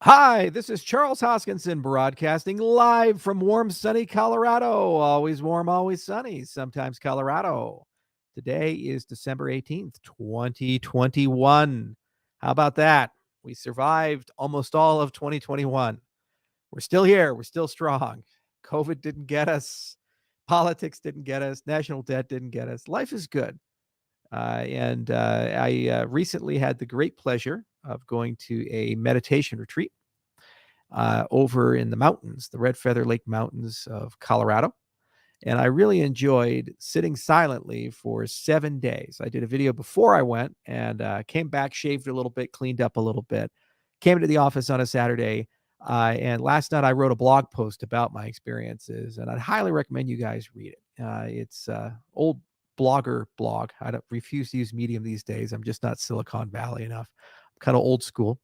Hi, this is Charles Hoskinson broadcasting live from warm, sunny Colorado. Always warm, always sunny, sometimes Colorado. Today is December 18th, 2021. How about that? We survived almost all of 2021. We're still here. We're still strong. COVID didn't get us. Politics didn't get us. National debt didn't get us. Life is good. I recently had the great pleasure of going to a meditation retreat over in the mountains, the Red Feather Lake Mountains of Colorado. And I really enjoyed sitting silently for 7 days. I did a video before I went and came back, shaved a little bit, cleaned up a little bit, came into the office on a Saturday. And last night I wrote a blog post about my experiences, and I'd highly recommend you guys read it. It's old blogger blog. I don't refuse to use Medium these days. I'm just not Silicon Valley enough. I'm kind of old school.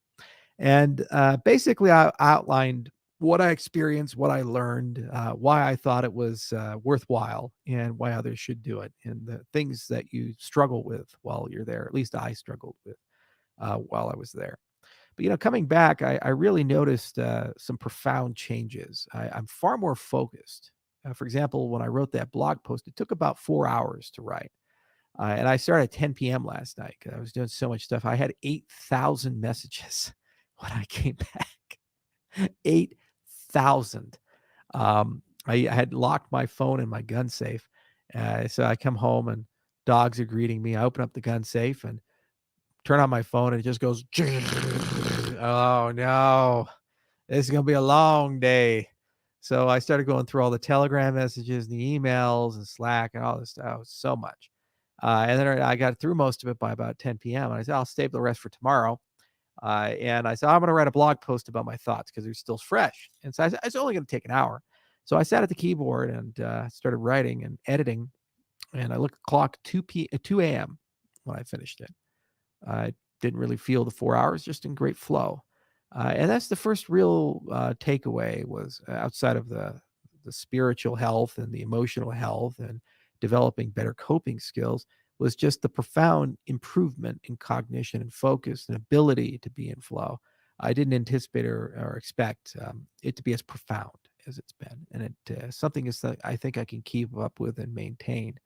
And basically, I outlined what I experienced, what I learned, why I thought it was worthwhile, and why others should do it, and the things that you struggle with while you're there. At least I struggled with while I was there. But coming back, I really noticed some profound changes. I'm far more focused. For example, when I wrote that blog post, it took about 4 hours to write. And I started at 10 p.m. last night because I was doing so much stuff. I had 8,000 messages when I came back. 8,000. I had locked my phone in my gun safe. So I come home and dogs are greeting me. I open up the gun safe and turn on my phone and it just goes, oh no, this is going to be a long day. So I started going through all the Telegram messages and the emails and Slack and all this stuff. Oh, so much. And then I got through most of it by about 10 p.m. And I said, I'll save the rest for tomorrow. And I said, I'm going to write a blog post about my thoughts because they're still fresh. And so I said, it's only going to take an hour. So I sat at the keyboard and started writing and editing. And I looked at the clock 2 a.m. when I finished it. I didn't really feel the 4 hours, just in great flow. And that's the first real takeaway was outside of the spiritual health and the emotional health and developing better coping skills was just the profound improvement in cognition and focus and ability to be in flow. I didn't anticipate or expect it to be as profound as it's been. And it something is that I think I can keep up with and maintain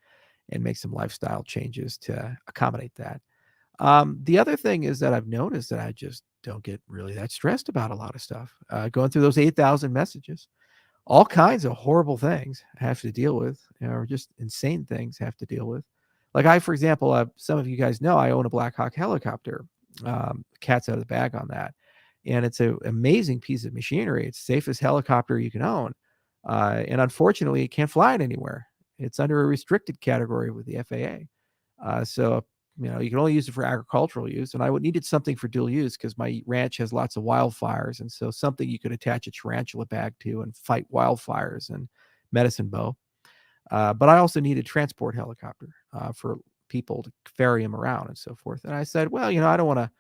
and make some lifestyle changes to accommodate that. The other thing is that I've noticed that I just don't get really that stressed about a lot of stuff. Going through those 8,000 messages, all kinds of horrible things I have to deal with, or just insane things I have to deal with. Like for example, some of you guys know I own a Black Hawk helicopter. Cat's out of the bag on that. And it's an amazing piece of machinery. It's the safest helicopter you can own. And unfortunately, it can't fly it anywhere. It's under a restricted category with the FAA. So you can only use it for agricultural use, and I needed something for dual use because my ranch has lots of wildfires, and so something you could attach a tarantula bag to and fight wildfires and medicine bow. But I also needed transport helicopter for people to ferry them around and so forth. And I said, well, I don't want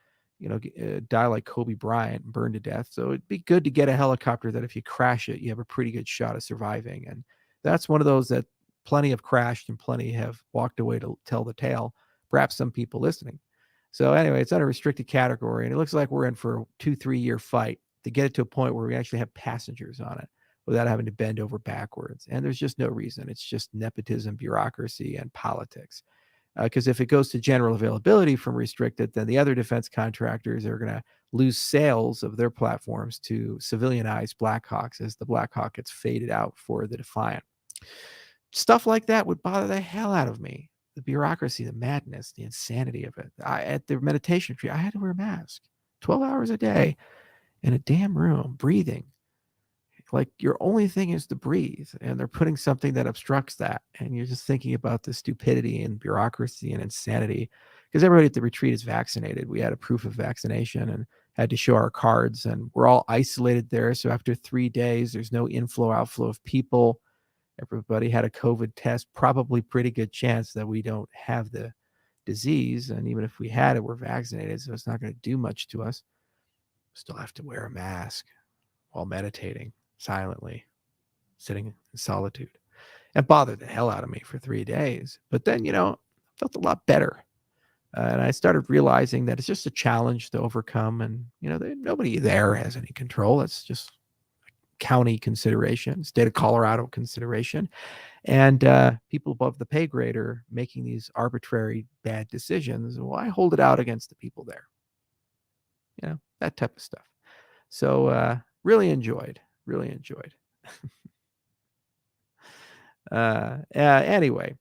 to, die like Kobe Bryant and burn to death. So it'd be good to get a helicopter that if you crash it, you have a pretty good shot of surviving. And that's one of those that plenty have crashed and plenty have walked away to tell the tale. Perhaps some people listening. So anyway, it's on a restricted category, and it looks like we're in for a 2-3 year fight to get it to a point where we actually have passengers on it without having to bend over backwards. And there's just no reason. It's just nepotism, bureaucracy, and politics. Because if it goes to general availability from restricted, then the other defense contractors are going to lose sales of their platforms to civilianized Black Hawks as the Black Hawk gets faded out for the Defiant. Stuff like that would bother the hell out of me. The bureaucracy, the madness, the insanity of it. At the meditation retreat, I had to wear a mask 12 hours a day in a damn room, breathing. Like your only thing is to breathe, and they're putting something that obstructs that. And you're just thinking about the stupidity and bureaucracy and insanity because everybody at the retreat is vaccinated. We had a proof of vaccination and had to show our cards, and we're all isolated there. So after 3 days, there's no inflow, outflow of people. Everybody had a COVID test, probably pretty good chance that we don't have the disease. And even if we had it, we're vaccinated, so it's not going to do much to us. Still have to wear a mask while meditating silently, sitting in solitude. It bothered the hell out of me for 3 days. But then, I felt a lot better. And I started realizing that it's just a challenge to overcome. And, nobody there has any control. It's just county consideration, state of Colorado consideration. And people above the pay grade are making these arbitrary bad decisions. Well, I hold it out against the people there. That type of stuff. So really enjoyed. Anyway,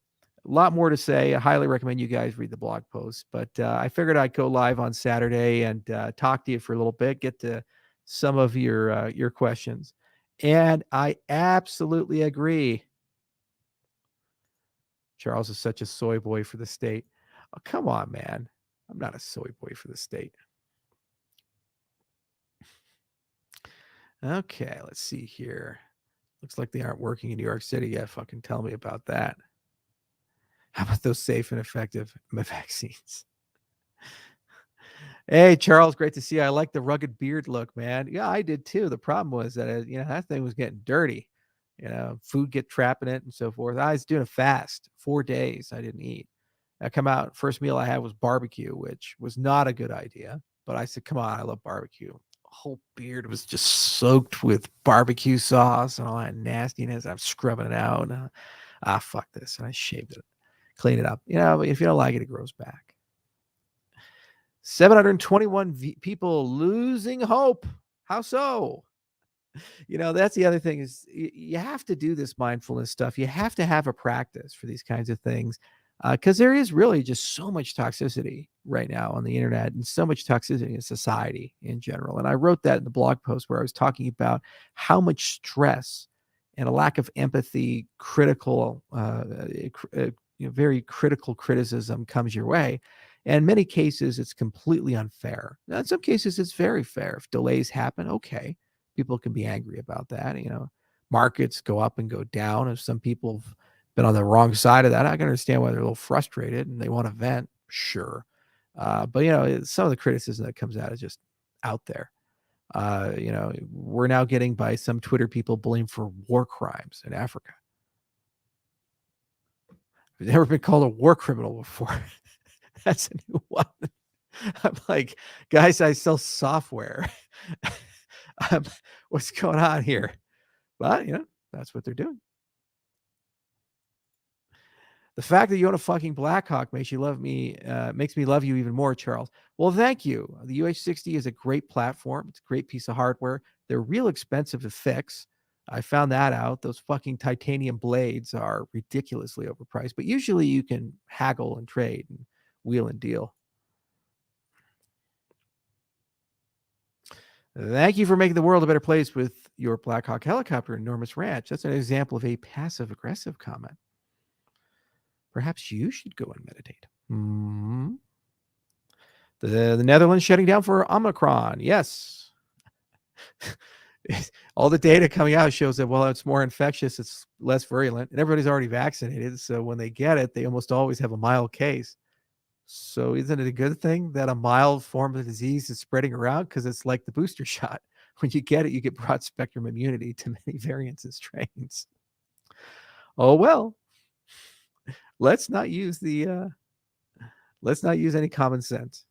a lot more to say. I highly recommend you guys read the blog post, but I figured I'd go live on Saturday and talk to you for a little bit, get to some of your questions. And I absolutely agree. Charles is such a soy boy for the state. Oh, come on, man. I'm not a soy boy for the state. Okay, let's see here. Looks like they aren't working in New York City yet. Fucking tell me about that. How about those safe and effective vaccines? Hey, Charles, great to see you. I like the rugged beard look, man. Yeah, I did too. The problem was that, that thing was getting dirty. Food get trapped in it and so forth. I was doing a fast, 4 days. I didn't eat. I come out, first meal I had was barbecue, which was not a good idea. But I said, come on, I love barbecue. Whole beard was just soaked with barbecue sauce and all that nastiness. I'm scrubbing it out. Fuck this. And I shaved it, cleaned it up. If you don't like it, it grows back. 721 people losing hope. How so? That's the other thing is you have to do this mindfulness stuff. You have to have a practice for these kinds of things because there is really just so much toxicity right now on the internet and so much toxicity in society in general. And I wrote that in the blog post where I was talking about how much stress and a lack of empathy, very critical criticism comes your way. And in many cases, it's completely unfair. Now, in some cases, it's very fair. If delays happen, okay, people can be angry about that. Markets go up and go down. If some people have been on the wrong side of that, I can understand why they're a little frustrated and they want to vent. Sure. But some of the criticism that comes out is just out there. We're now getting by some Twitter people blamed for war crimes in Africa. I've never been called a war criminal before. That's a new one. I'm like, guys, I sell software. What's going on here? But, that's what they're doing. The fact that you own a fucking Blackhawk makes me love you even more, Charles. Well, thank you. The UH-60 is a great platform. It's a great piece of hardware. They're real expensive to fix. I found that out. Those fucking titanium blades are ridiculously overpriced, but usually you can haggle and trade and wheel and deal. Thank you for making the world a better place with your Blackhawk helicopter, Enormous Ranch. That's an example of a passive-aggressive comment. Perhaps you should go and meditate. Mm-hmm. The Netherlands shutting down for Omicron. Yes. All the data coming out shows that while it's more infectious, it's less virulent. And everybody's already vaccinated. So when they get it, they almost always have a mild case. So isn't it a good thing that a mild form of the disease is spreading around? Because it's like the booster shot. When you get it, you get broad spectrum immunity to many variants and strains. Oh, well. Let's not use any common sense.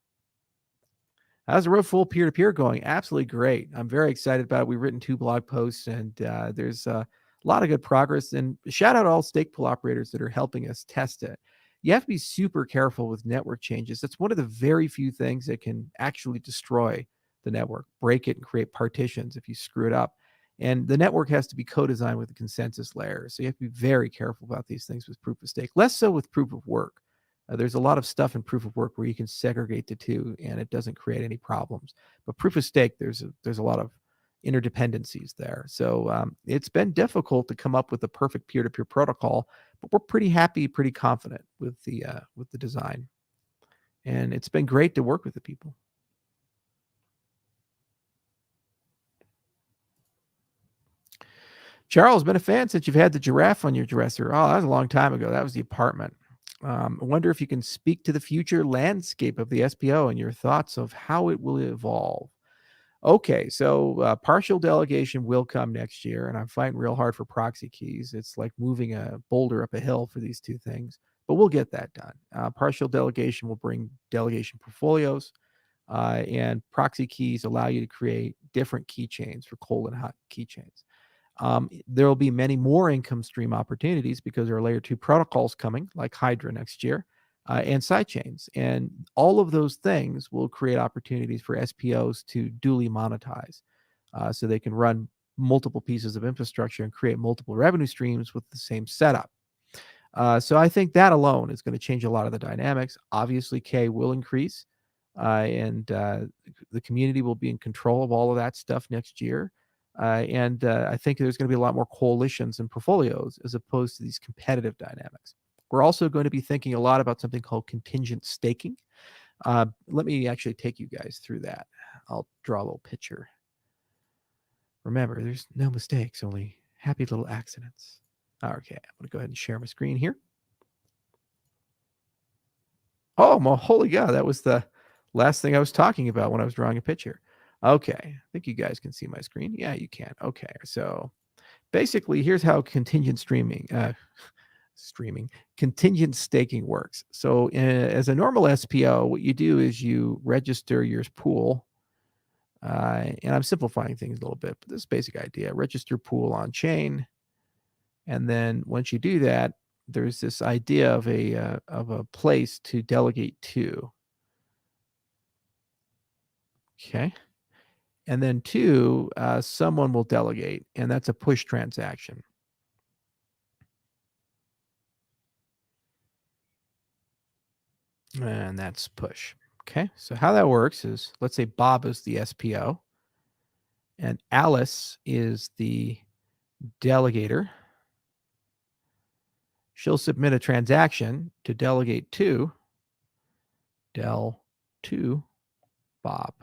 How's the road full peer-to-peer going? Absolutely great. I'm very excited about it. We've written 2 blog posts, and there's a lot of good progress. And shout out to all stake pool operators that are helping us test it. You have to be super careful with network changes. That's one of the very few things that can actually destroy the network, break it, and create partitions if you screw it up. And the network has to be co-designed with the consensus layer. So you have to be very careful about these things with proof of stake, less so with proof of work. There's a lot of stuff in proof of work where you can segregate the two and it doesn't create any problems. But proof of stake, there's a lot of interdependencies there. So it's been difficult to come up with a perfect peer-to-peer protocol, but we're pretty happy, pretty confident with the design. And it's been great to work with the people. Charles, been a fan since you've had the giraffe on your dresser. Oh, that was a long time ago. That was the apartment. I wonder if you can speak to the future landscape of the SPO and your thoughts of how it will evolve. Okay, so partial delegation will come next year, and I'm fighting real hard for proxy keys. It's like moving a boulder up a hill for these two things. but we'll get that done. Partial delegation will bring delegation portfolios, and proxy keys allow you to create different keychains for cold and hot keychains. There will be many more income stream opportunities because there are layer 2 protocols coming, like Hydra next year, and sidechains. And all of those things will create opportunities for SPOs to duly monetize, so they can run multiple pieces of infrastructure and create multiple revenue streams with the same setup. So I think that alone is going to change a lot of the dynamics. Obviously, K will increase, and the community will be in control of all of that stuff next year. And I think there's going to be a lot more coalitions and portfolios as opposed to these competitive dynamics. We're also going to be thinking a lot about something called contingent staking. Let me actually take you guys through that. I'll draw a little picture. Remember, there's no mistakes, only happy little accidents. Okay, I'm going to go ahead and share my screen here. Oh, my holy God, that was the last thing I was talking about when I was drawing a picture. Okay, I think you guys can see my screen. Yeah, you can. Okay, so basically, here's how contingent contingent staking works. So as a normal SPO, what you do is you register your pool, and I'm simplifying things a little bit, but this basic idea: register pool on chain, and then once you do that, there's this idea of a place to delegate to. Okay. And then 2, someone will delegate, and that's a push transaction. And that's push. Okay. So how that works is, let's say Bob is the SPO and Alice is the delegator. She'll submit a transaction to delegate to Bob.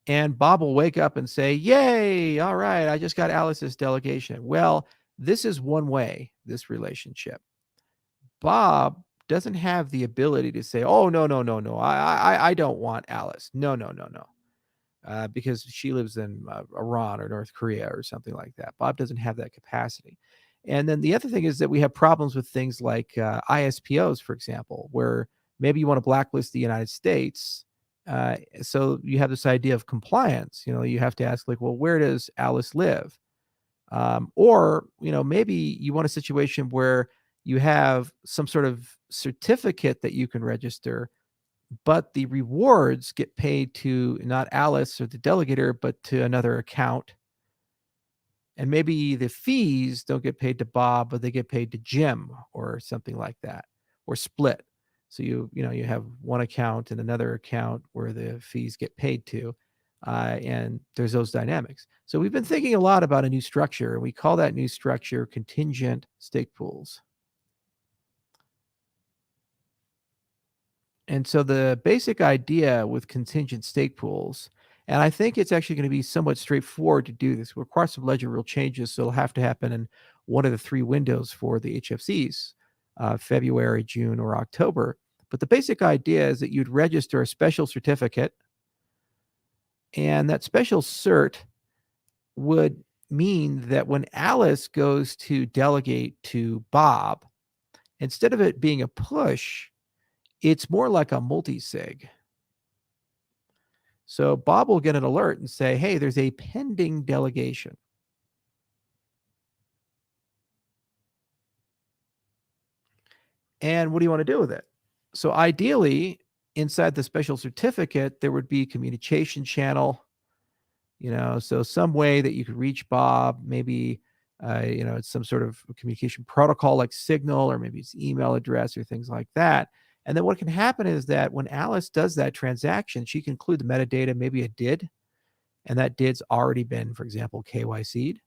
And Bob will wake up and say, yay, all right, I just got Alice's delegation. Well, this is one way, this relationship. Bob doesn't have the ability to say, oh, no, I don't want Alice. No. Because she lives in Iran or North Korea or something like that. Bob doesn't have that capacity. And then the other thing is that we have problems with things like ISPOs, for example, where maybe you want to blacklist the United States. So you have this idea of compliance. You have to ask, like, well, where does Alice live? Or maybe you want a situation where you have some sort of certificate that you can register, but the rewards get paid to not Alice or the delegator, but to another account. And maybe the fees don't get paid to Bob, but they get paid to Jim or something like that, or split. So you have one account and another account where the fees get paid to, and there's those dynamics. So we've been thinking a lot about a new structure, and we call that new structure contingent stake pools. And so the basic idea with contingent stake pools, and I think it's actually going to be somewhat straightforward to do this. We'll require some ledger rule changes, so it'll have to happen in one of the 3 windows for the HFCs, February, June, or October. But the basic idea is that you'd register a special certificate, and that special cert would mean that when Alice goes to delegate to Bob, instead of it being a push, it's more like a multi-sig. So Bob will get an alert and say, hey, there's a pending delegation. And what do you want to do with it? So ideally, inside the special certificate, there would be a communication channel, so some way that you could reach Bob. Maybe, it's some sort of communication protocol like Signal, or maybe it's email address or things like that. And then what can happen is that when Alice does that transaction, she can include the metadata, maybe a DID, and that DID's already been, for example, KYC'd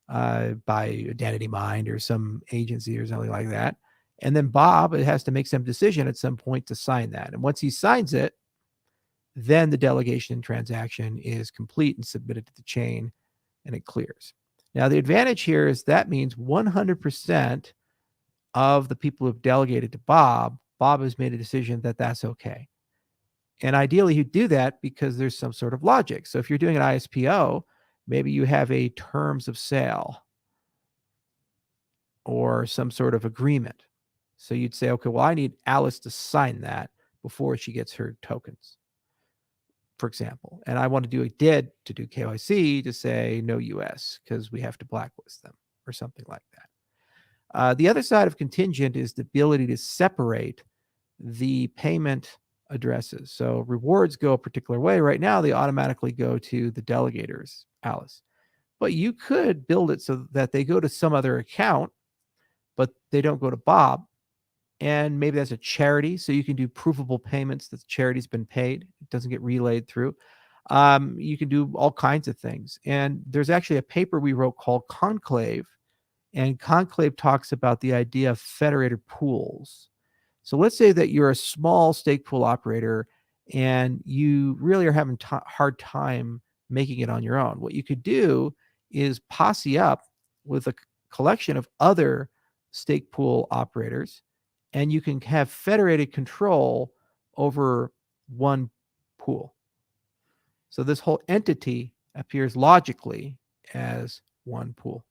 by Identity Mind or some agency or something like that. And then Bob has to make some decision at some point to sign that. And once he signs it, then the delegation transaction is complete and submitted to the chain, and it clears. Now, the advantage here is that means 100% of the people who've delegated to Bob has made a decision that that's okay. And ideally, you do that because there's some sort of logic. So if you're doing an ISPO, maybe you have a terms of sale or some sort of agreement. So you'd say, okay, well, I need Alice to sign that before she gets her tokens, for example. And I want to do a DID to do KYC to say no US because we have to blacklist them or something like that. The other side of Contingent is the ability to separate the payment addresses. So rewards go a particular way. Right now, they automatically go to the delegators, Alice. But you could build it so that they go to some other account, but they don't go to Bob. And maybe that's a charity. So you can do provable payments that the charity's been paid. It doesn't get relayed through. You can do all kinds of things. And there's actually a paper we wrote called Conclave. And Conclave talks about the idea of federated pools. So let's say that you're a small stake pool operator and you really are having hard time making it on your own. What you could do is posse up with a collection of other stake pool operators, and you can have federated control over one pool. So this whole entity appears logically as one pool.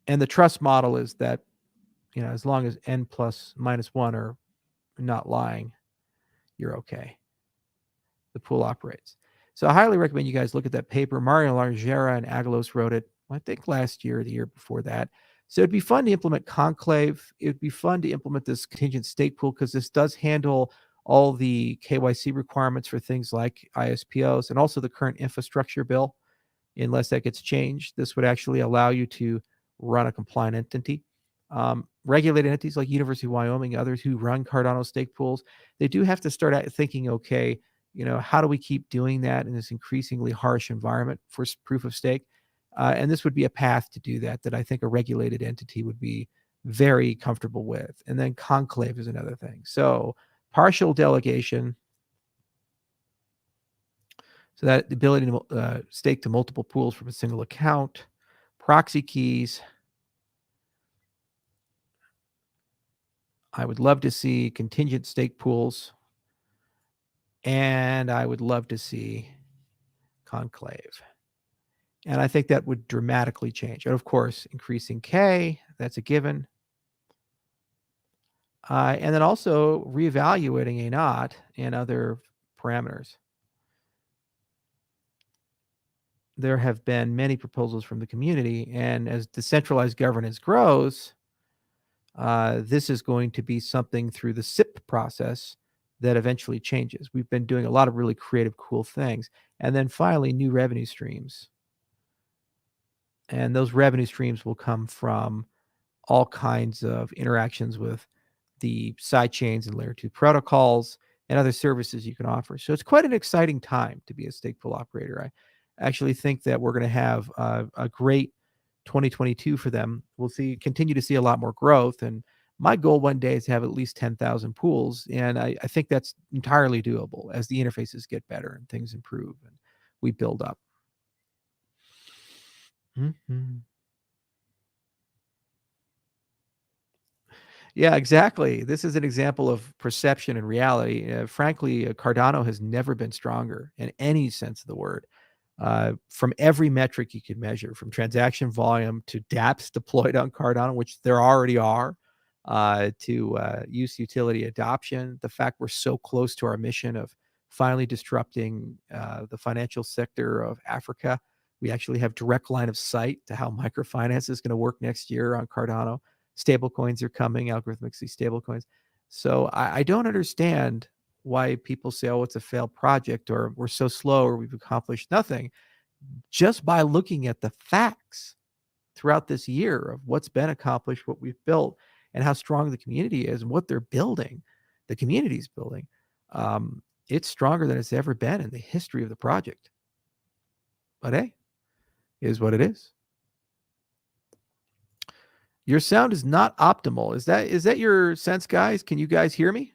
And the trust model is that, as long as n plus minus 1 are not lying, you're okay. The pool operates. So I highly recommend you guys look at that paper. Mario Largera and Agalos wrote it, I think last year or the year before that. So it'd be fun to implement Conclave. It'd be fun to implement this contingent stake pool because this does handle all the KYC requirements for things like ISPOs and also the current infrastructure bill. Unless that gets changed, this would actually allow you to run a compliant entity. Regulated entities like University of Wyoming, others who run Cardano stake pools, they do have to start thinking, okay, how do we keep doing that in this increasingly harsh environment for proof of stake? And this would be a path to do that I think a regulated entity would be very comfortable with. And then Conclave is another thing. So partial delegation, so that the ability to stake to multiple pools from a single account, proxy keys. I would love to see contingent stake pools, and I would love to see Conclave. And I think that would dramatically change. And of course, increasing K, that's a given. And then also reevaluating a knot and other parameters. There have been many proposals from the community, and as decentralized governance grows, this is going to be something through the SIP process that eventually changes. We've been doing a lot of really creative, cool things. And then finally, new revenue streams. And those revenue streams will come from all kinds of interactions with the side chains and layer 2 protocols and other services you can offer. So it's quite an exciting time to be a stake pool operator. I actually think that we're going to have a great 2022 for them. We'll continue to see a lot more growth. And my goal one day is to have at least 10,000 pools. And I think that's entirely doable as the interfaces get better and things improve and we build up. Mm-hmm. Yeah, exactly. This is an example of perception and reality. Frankly, Cardano has never been stronger in any sense of the word. From every metric you could measure, from transaction volume to dApps deployed on Cardano, which there already are, to use utility adoption, the fact we're so close to our mission of finally disrupting the financial sector of Africa. We actually have direct line of sight to how microfinance is going to work next year on Cardano. Stablecoins are coming, algorithmically stablecoins. So I don't understand why people say, oh, it's a failed project, or we're so slow, or we've accomplished nothing. Just by looking at the facts throughout this year of what's been accomplished, what we've built, and how strong the community is and what they're building, the community's building, it's stronger than it's ever been in the history of the project. But hey, it is what it is. Your sound is not optimal. Is that your sense, guys? Can you guys hear me?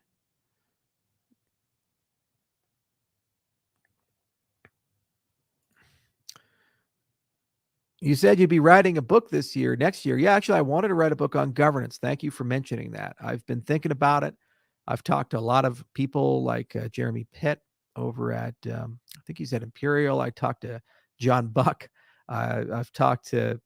You said you'd be writing a book next year. Yeah, actually, I wanted to write a book on governance. Thank you for mentioning that. I've been thinking about it. I've talked to a lot of people like Jeremy Pitt over at, I think he's at Imperial. I talked to John Buck. I've talked to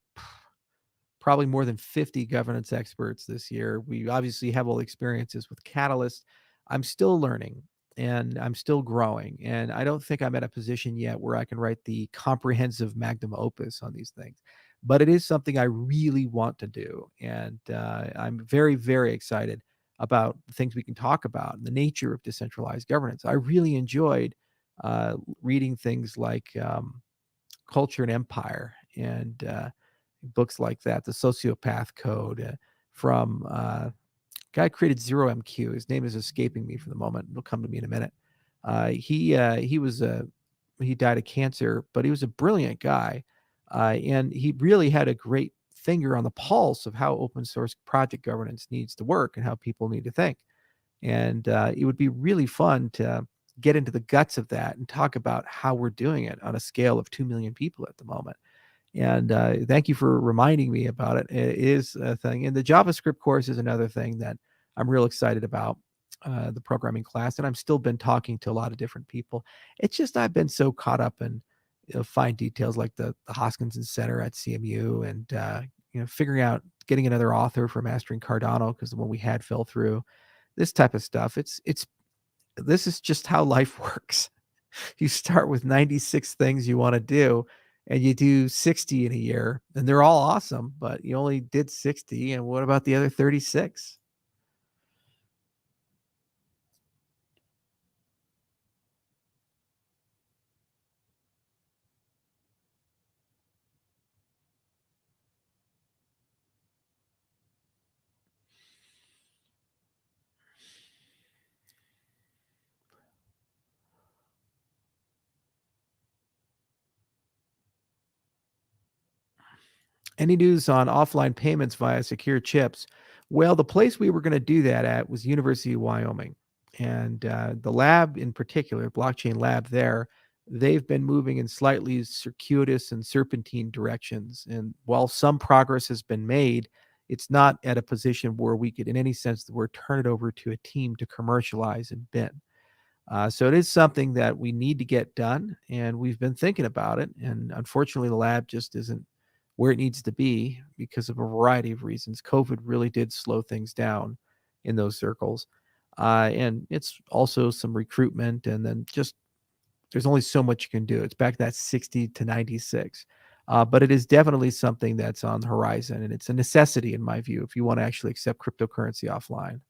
probably more than 50 governance experts this year. We obviously have all the experiences with Catalyst. I'm still learning and I'm still growing. And I don't think I'm at a position yet where I can write the comprehensive magnum opus on these things. But it is something I really want to do. And I'm very, very excited about the things we can talk about and the nature of decentralized governance. I really enjoyed reading things like Culture and Empire and books like that, the Sociopath Code from guy who created Zero MQ. His name is escaping me for the moment. It'll come to me in a minute. He died of cancer, but he was a brilliant guy, and he really had a great finger on the pulse of how open source project governance needs to work and how people need to think. And it would be really fun to get into the guts of that and talk about how we're doing it on a scale of 2 million people at the moment. And thank you for reminding me about it. It is a thing. And the JavaScript course is another thing that I'm real excited about, the programming class. And I've still been talking to a lot of different people. It's just I've been so caught up in fine details like the Hoskinson Center at CMU and figuring out getting another author for mastering Cardano because the one we had fell through. This type of stuff. This is just how life works. You start with 96 things you want to do and you do 60 in a year and they're all awesome, but you only did 60. And what about the other 36? Any news on offline payments via secure chips? Well, the place we were going to do that at was University of Wyoming. And the lab in particular, blockchain lab there, they've been moving in slightly circuitous and serpentine directions. And while some progress has been made, it's not at a position where we could, in any sense, the word turn it over to a team to commercialize and bin. So it is something that we need to get done, and we've been thinking about it. And unfortunately, the lab just isn't where it needs to be because of a variety of reasons. COVID really did slow things down in those circles. And it's also some recruitment, and then just there's only so much you can do. It's back to that 60 to 96. But it is definitely something that's on the horizon, and it's a necessity, in my view, if you want to actually accept cryptocurrency offline.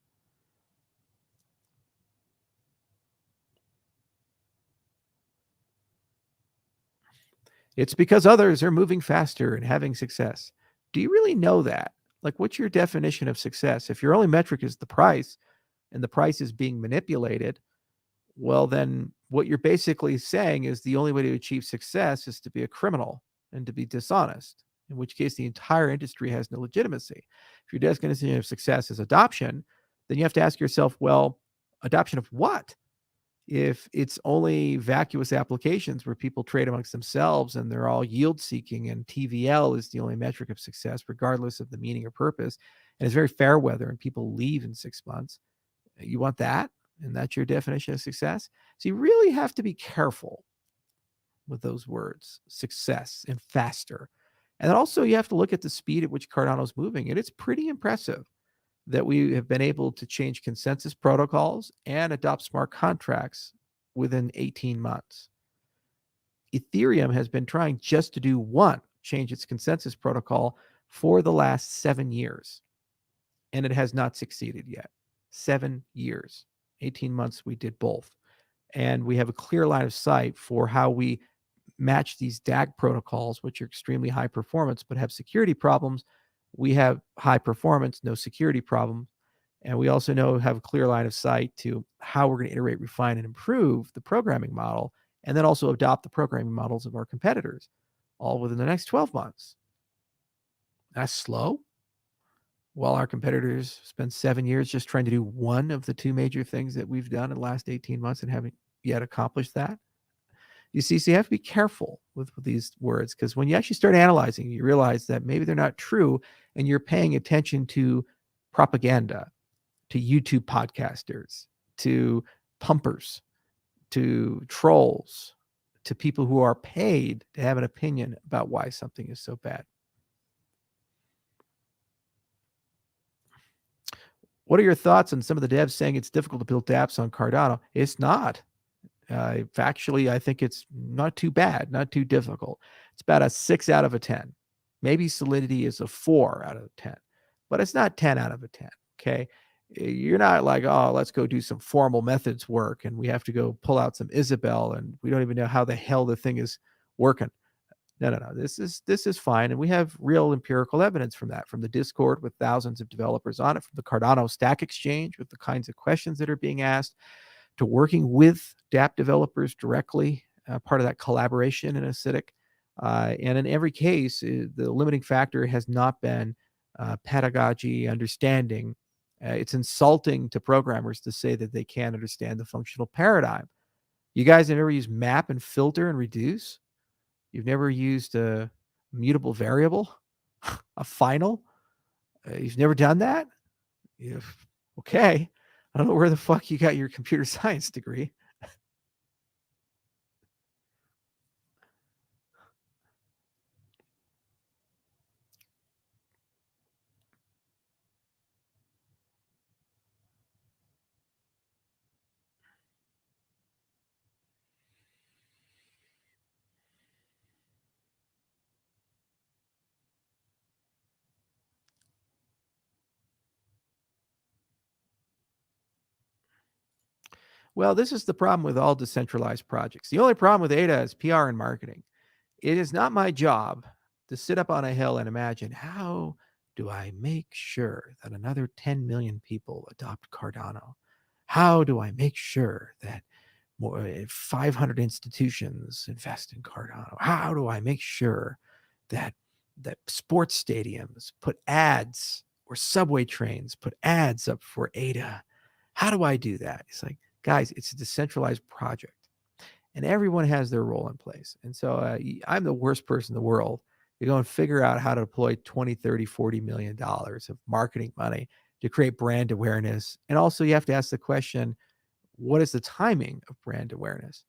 It's because others are moving faster and having success. Do you really know that? Like, what's your definition of success? If your only metric is the price and the price is being manipulated, well, then what you're basically saying is the only way to achieve success is to be a criminal and to be dishonest, in which case the entire industry has no legitimacy. If your definition of success is adoption, then you have to ask yourself, well, adoption of what? If it's only vacuous applications where people trade amongst themselves and they're all yield seeking and TVL is the only metric of success, regardless of the meaning or purpose, and it's very fair weather and people leave in 6 months, you want that? And that's your definition of success? So you really have to be careful with those words, success and faster. And then also you have to look at the speed at which Cardano is moving. And it's pretty impressive that we have been able to change consensus protocols and adopt smart contracts within 18 months. Ethereum has been trying just to do one, change its consensus protocol for the last 7 years, and it has not succeeded yet. 7 years, 18 months, we did both. And we have a clear line of sight for how we match these DAG protocols, which are extremely high performance but have security problems. We have high performance, no security problem. And we also have a clear line of sight to how we're going to iterate, refine, and improve the programming model, and then also adopt the programming models of our competitors, all within the next 12 months. That's slow. While our competitors spend 7 years just trying to do one of the two major things that we've done in the last 18 months and haven't yet accomplished that. You see, so you have to be careful with these words, because when you actually start analyzing, you realize that maybe they're not true, and you're paying attention to propaganda, to YouTube podcasters, to pumpers, to trolls, to people who are paid to have an opinion about why something is so bad. What are your thoughts on some of the devs saying it's difficult to build dApps on Cardano? It's not. Factually, I think it's not too bad, not too difficult. It's about a 6 out of a 10. Maybe Solidity is a 4 out of 10, but it's not 10 out of a 10. Okay. You're not like, oh, let's go do some formal methods work and we have to go pull out some Isabel and we don't even know how the hell the thing is working. No. This is fine. And we have real empirical evidence from that, from the Discord with thousands of developers on it, from the Cardano Stack Exchange with the kinds of questions that are being asked, to working with dApp developers directly, part of that collaboration in Acidic. And in every case, the limiting factor has not been pedagogy, understanding. It's insulting to programmers to say that they can't understand the functional paradigm. You guys have ever used map and filter and reduce? You've never used a mutable variable, a final? You've never done that? Okay. I don't know where the fuck you got your computer science degree. Well, this is the problem with all decentralized projects. The only problem with ADA is PR and marketing. It is not my job to sit up on a hill and imagine, how do I make sure that another 10 million people adopt Cardano? How do I make sure that more 500 institutions invest in Cardano? How do I make sure that sports stadiums put ads, or subway trains put ads up for ADA? How do I do that? It's like, guys, it's a decentralized project and everyone has their role in place. And so I'm the worst person in the world to go and figure out how to deploy 20, 30, 40 million dollars of marketing money to create brand awareness. And also you have to ask the question, what is the timing of brand awareness?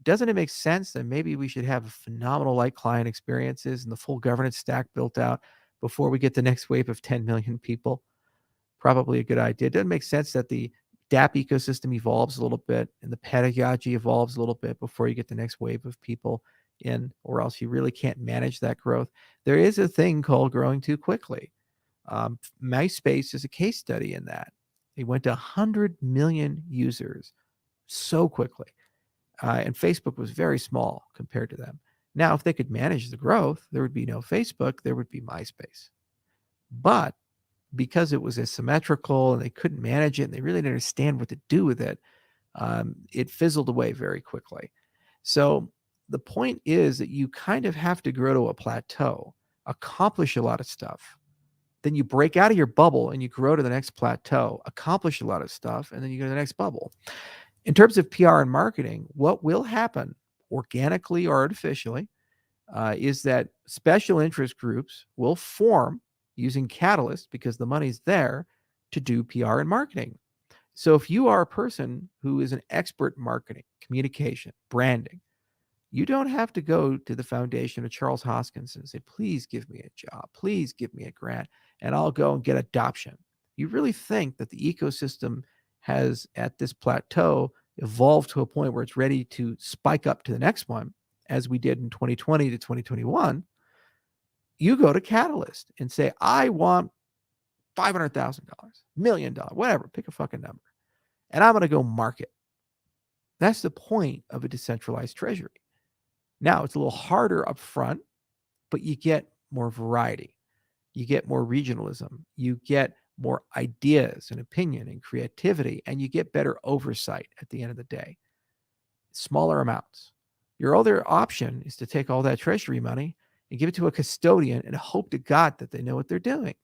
Doesn't it make sense that maybe we should have phenomenal light client experiences and the full governance stack built out before we get the next wave of 10 million people? Probably a good idea. It doesn't make sense that the dApp ecosystem evolves a little bit and the pedagogy evolves a little bit before you get the next wave of people in, or else you really can't manage that growth. There is a thing called growing too quickly. MySpace is a case study in that. They went to 100 million users so quickly. And Facebook was very small compared to them. Now, if they could manage the growth, there would be no Facebook, there would be MySpace. But because it was asymmetrical and they couldn't manage it and they really didn't understand what to do with it, it fizzled away very quickly. So the point is that you kind of have to grow to a plateau, accomplish a lot of stuff. Then you break out of your bubble and you grow to the next plateau, accomplish a lot of stuff, and then you go to the next bubble. In terms of PR and marketing, what will happen organically or artificially is that special interest groups will form using Catalyst, because the money's there, to do PR and marketing. So if you are a person who is an expert in marketing, communication, branding, you don't have to go to the foundation of Charles Hoskins and say, please give me a job, please give me a grant, and I'll go and get adoption. You really think that the ecosystem has, at this plateau, evolved to a point where it's ready to spike up to the next one, as we did in 2020 to 2021, you go to Catalyst and say, I want $500,000, $1 million, whatever, pick a fucking number, and I'm going to go market. That's the point of a decentralized treasury. Now, it's a little harder up front, but you get more variety. You get more regionalism. You get more ideas and opinion and creativity, and you get better oversight at the end of the day. Smaller amounts. Your other option is to take all that treasury money and give it to a custodian and hope to God that they know what they're doing.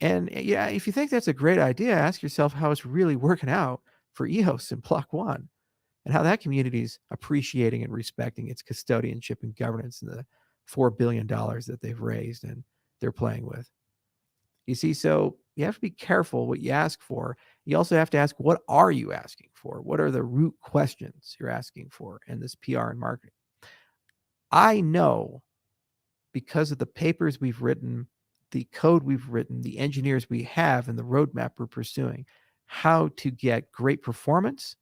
And yeah, if you think that's a great idea, ask yourself how it's really working out for EOS and Block One, and how that community is appreciating and respecting its custodianship and governance and the $4 billion that they've raised and they're playing with. You see, so you have to be careful what you ask for. You also have to ask, what are you asking for? What are the root questions you're asking for in this PR and marketing? I know, because of the papers we've written the code we've written, the engineers we have, and the roadmap we're pursuing, how to get great performance,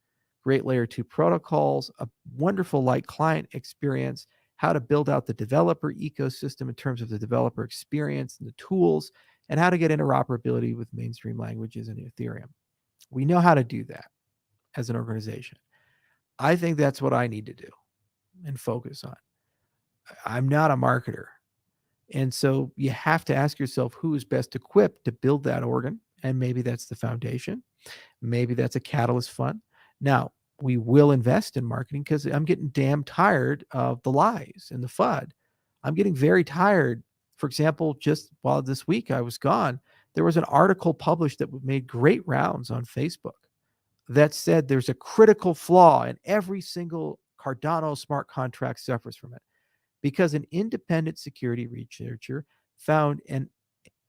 great layer 2 protocols, a wonderful light client experience, how to build out the developer ecosystem in terms of the developer experience and the tools, and how to get interoperability with mainstream languages and Ethereum. We know how to do that as an organization. I think that's what I need to do and focus on. I'm not a marketer. And so you have to ask yourself who is best equipped to build that organ. And maybe that's the foundation. Maybe that's a catalyst fund. Now, we will invest in marketing because I'm getting damn tired of the lies and the FUD. I'm getting very tired. For example, just while this week I was gone, there was an article published that made great rounds on Facebook that said there's a critical flaw in every single Cardano smart contract suffers from it because an independent security researcher found an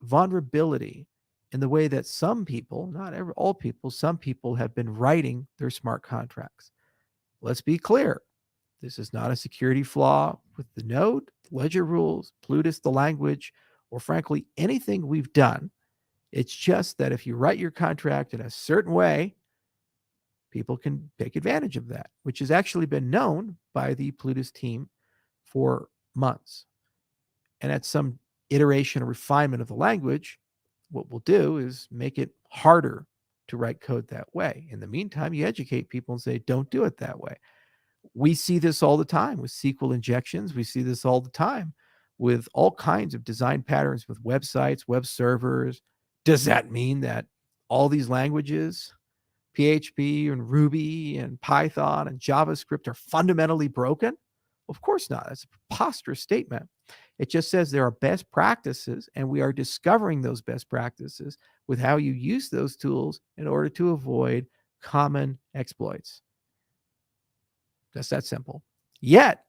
vulnerability in the way that some people, not all people, some people have been writing their smart contracts. Let's be clear. This is not a security flaw with the node, ledger rules, Plutus, the language, or frankly, anything we've done. It's just that if you write your contract in a certain way, people can take advantage of that, which has actually been known by the Plutus team for months. And at some iteration or refinement of the language, what we'll do is make it harder to write code that way. In the meantime, you educate people and say, don't do it that way. We see this all the time with SQL injections. We see this all the time with all kinds of design patterns with websites, web servers. Does that mean that all these languages, PHP and Ruby and Python and JavaScript, are fundamentally broken? Of course not. That's a preposterous statement. It just says there are best practices, and we are discovering those best practices with how you use those tools in order to avoid common exploits. Just that simple. Yet,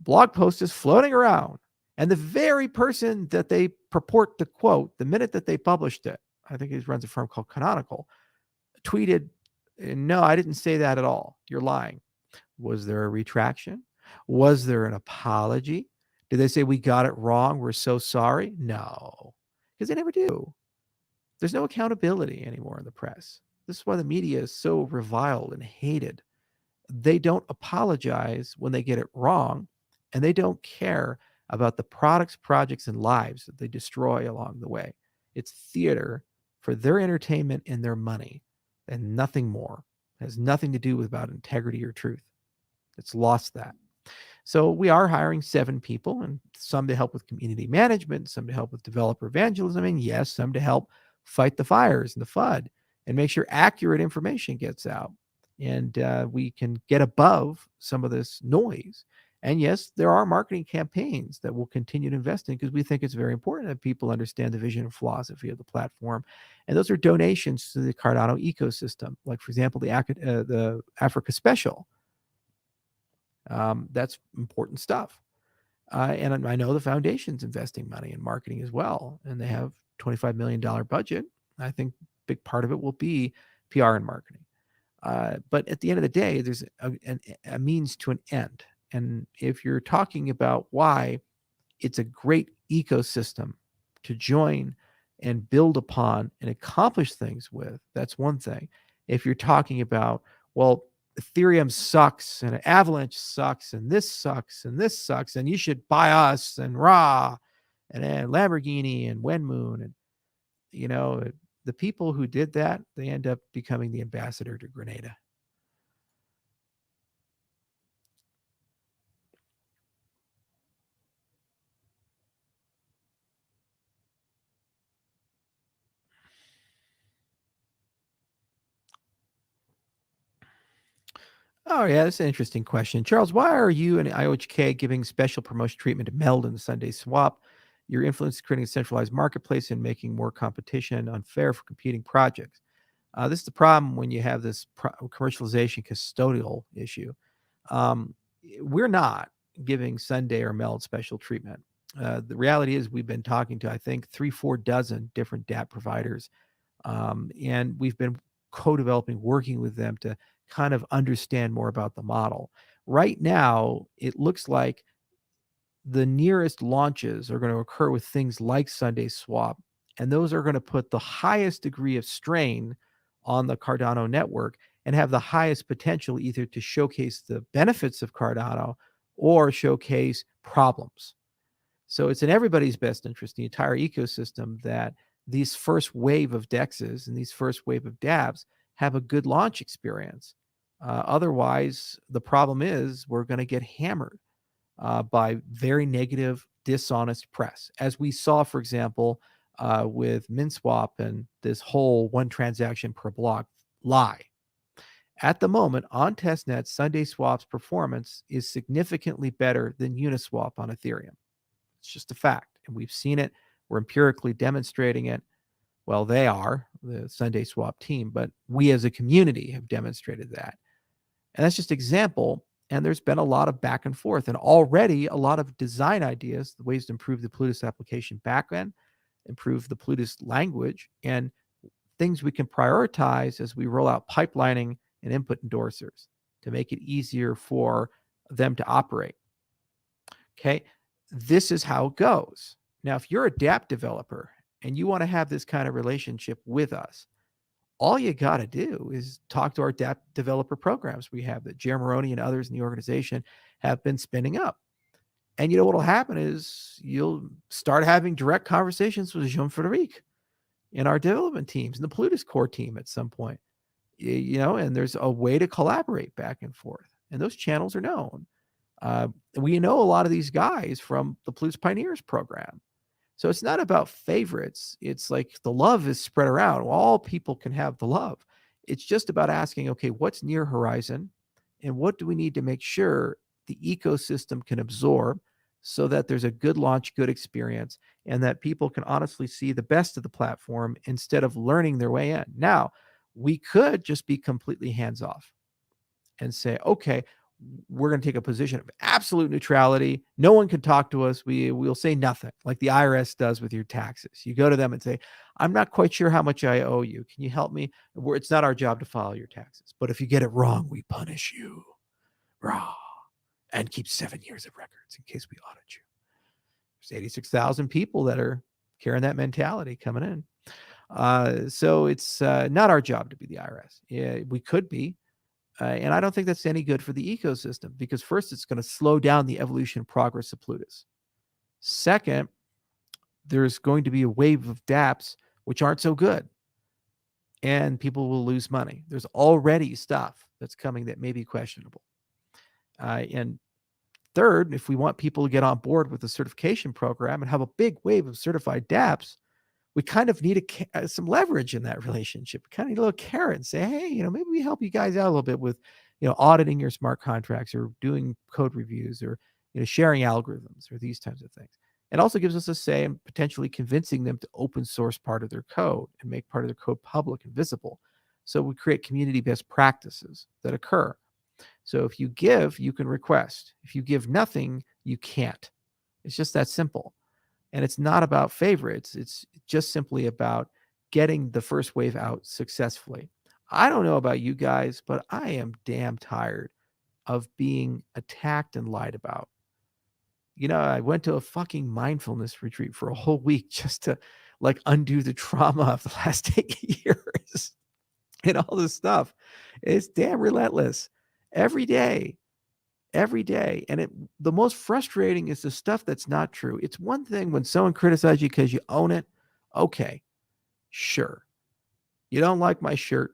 blog post is floating around, and the very person that they purport to quote, the minute that they published it, I think he runs a firm called Canonical, tweeted, no, I didn't say that at all. You're lying. Was there a retraction? Was there an apology? Did they say we got it wrong? We're so sorry? No, because they never do. There's no accountability anymore in the press. This is why the media is so reviled and hated. They don't apologize when they get it wrong, and they don't care about the products, projects, and lives that they destroy along the way. It's theater for their entertainment and their money, and nothing more. It has nothing to do with about integrity or truth. It's lost that. So we are hiring 7 people, and some to help with community management, some to help with developer evangelism, and yes, some to help fight the fires and the FUD and make sure accurate information gets out. And we can get above some of this noise. And yes, there are marketing campaigns that we'll continue to invest in because we think it's very important that people understand the vision and philosophy of the platform. And those are donations to the Cardano ecosystem, like, for example, the Africa Special. That's important stuff. And I know the foundation's investing money in marketing as well, and they have $25 million budget. I think a big part of it will be PR and marketing. But at the end of the day, there's a means to an end. And if you're talking about why it's a great ecosystem to join and build upon and accomplish things with, that's one thing. If you're talking about, well, Ethereum sucks and Avalanche sucks and this sucks and this sucks and you should buy us and Ra and Lamborghini and Wenmoon, and the people who did that, they end up becoming the ambassador to Grenada. Oh, yeah, that's an interesting question. Charles, why are you and IOHK giving special promotion treatment to Meld and the Sunday Swap? Your influence is creating a centralized marketplace and making more competition unfair for competing projects. This is the problem when you have this commercialization custodial issue. We're not giving Sunday or Meld special treatment. The reality is we've been talking to, I think, 3-4 dozen different DApp providers, and we've been co-developing, working with them to kind of understand more about the model. Right now, it looks like the nearest launches are going to occur with things like Sunday Swap, and those are going to put the highest degree of strain on the Cardano network and have the highest potential either to showcase the benefits of Cardano or showcase problems. So it's in everybody's best interest, the entire ecosystem, that these first wave of DEXs and these first wave of DApps have a good launch experience. Otherwise, the problem is we're going to get hammered by very negative, dishonest press, as we saw, for example, with MinSwap and this whole one transaction per block lie. At the moment, on testnet, Sunday Swap's performance is significantly better than Uniswap on Ethereum. It's just a fact, and we've seen it. We're empirically demonstrating it. Well, they are, the Sunday Swap team, but we as a community have demonstrated that. And that's just example. And there's been a lot of back and forth, and already a lot of design ideas, the ways to improve the Plutus application backend, improve the Plutus language, and things we can prioritize as we roll out pipelining and input endorsers to make it easier for them to operate. Okay, this is how it goes. Now, if you're a dApp developer and you want to have this kind of relationship with us, all you got to do is talk to our dApp developer programs we have that Jeremy Maroney and others in the organization have been spinning up. And you know what will happen is you'll start having direct conversations with Jean-Frédéric in our development teams and the Plutus core team at some point. And there's a way to collaborate back and forth. And those channels are known. We know a lot of these guys from the Plutus Pioneers program. So it's not about favorites. It's like the love is spread around. All people can have the love. It's just about asking, okay, what's near horizon and what do we need to make sure the ecosystem can absorb so that there's a good launch, good experience, and that people can honestly see the best of the platform instead of learning their way in. Now, we could just be completely hands-off and say, okay, we're going to take a position of absolute neutrality. No one can talk to us. We'll say nothing, like the IRS does with your taxes. You go to them and say, I'm not quite sure how much I owe you. Can you help me? It's not our job to file your taxes. But if you get it wrong, we punish you. Rah. And keep 7 years of records in case we audit you. There's 86,000 people that are carrying that mentality coming in. So it's not our job to be the IRS. Yeah, we could be. And I don't think that's any good for the ecosystem because first, it's going to slow down the evolution and progress of Plutus. Second, there's going to be a wave of dApps which aren't so good and people will lose money. There's already stuff that's coming that may be questionable. And third, if we want people to get on board with the certification program and have a big wave of certified dApps, we kind of need some leverage in that relationship. We kind of need a little carrot and say, hey, maybe we help you guys out a little bit with, auditing your smart contracts or doing code reviews or, sharing algorithms or these types of things. It also gives us a say in potentially convincing them to open source part of their code and make part of their code public and visible. So we create community best practices that occur. So if you give, you can request. If you give nothing, you can't. It's just that simple. And it's not about favorites. It's just simply about getting the first wave out successfully. I don't know about you guys, but I am damn tired of being attacked and lied about. I went to a fucking mindfulness retreat for a whole week just to undo the trauma of the last 8 years and all this stuff. It's damn relentless every day. And the most frustrating is the stuff that's not true. It's one thing when someone criticizes you because you own it. Okay, sure. You don't like my shirt.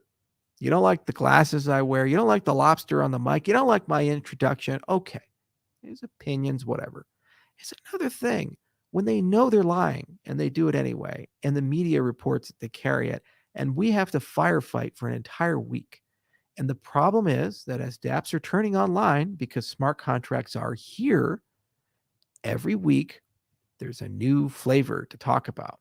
You don't like the glasses I wear. You don't like the lobster on the mic. You don't like my introduction. Okay, his opinions, whatever. It's another thing when they know they're lying and they do it anyway, and the media reports that they carry it, and we have to firefight for an entire week. And the problem is that as dApps are turning online, because smart contracts are here, every week there's a new flavor to talk about.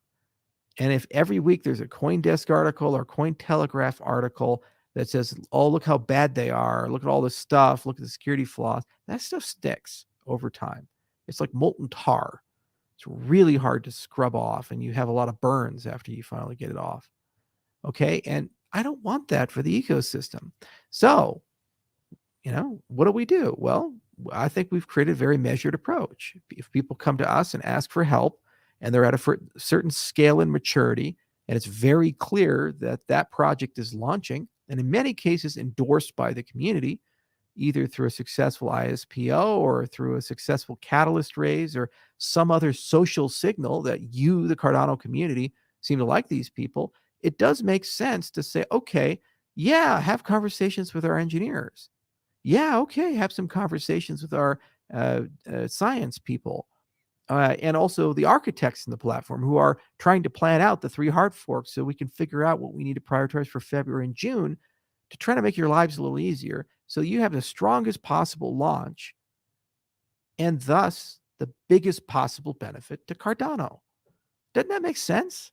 And if every week there's a CoinDesk article or Cointelegraph article that says, oh, look how bad they are, look at all this stuff, look at the security flaws, that stuff sticks over time. It's like molten tar. It's really hard to scrub off, and you have a lot of burns after you finally get it off. Okay, and I don't want that for the ecosystem. So, what do? Well, I think we've created a very measured approach. If people come to us and ask for help, and they're at a certain scale and maturity, and it's very clear that that project is launching, and in many cases endorsed by the community, either through a successful ISPO or through a successful catalyst raise or some other social signal that you, the Cardano community, seem to like these people, it does make sense to say, okay, yeah, have conversations with our engineers. Yeah, okay, have some conversations with our science people. And also the architects in the platform who are trying to plan out the 3 hard forks so we can figure out what we need to prioritize for February and June to try to make your lives a little easier so you have the strongest possible launch and thus the biggest possible benefit to Cardano. Doesn't that make sense?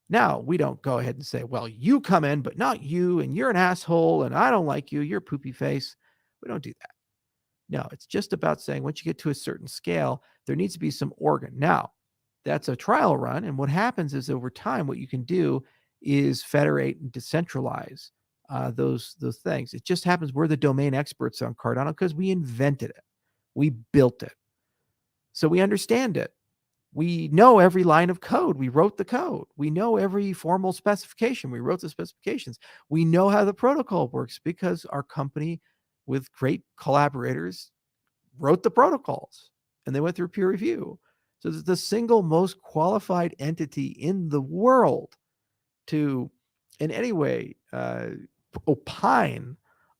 Now, we don't go ahead and say, well, you come in, but not you, and you're an asshole, and I don't like you, you're a poopy face. We don't do that. No, it's just about saying once you get to a certain scale, there needs to be some organ. Now, that's a trial run. And what happens is over time, what you can do is federate and decentralize those things. It just happens we're the domain experts on Cardano because we invented it. We built it. So we understand it. We know every line of code. We wrote the code. We know every formal specification. We wrote the specifications. We know how the protocol works because our company with great collaborators wrote the protocols and they went through peer review. So it's the single most qualified entity in the world to in any way opine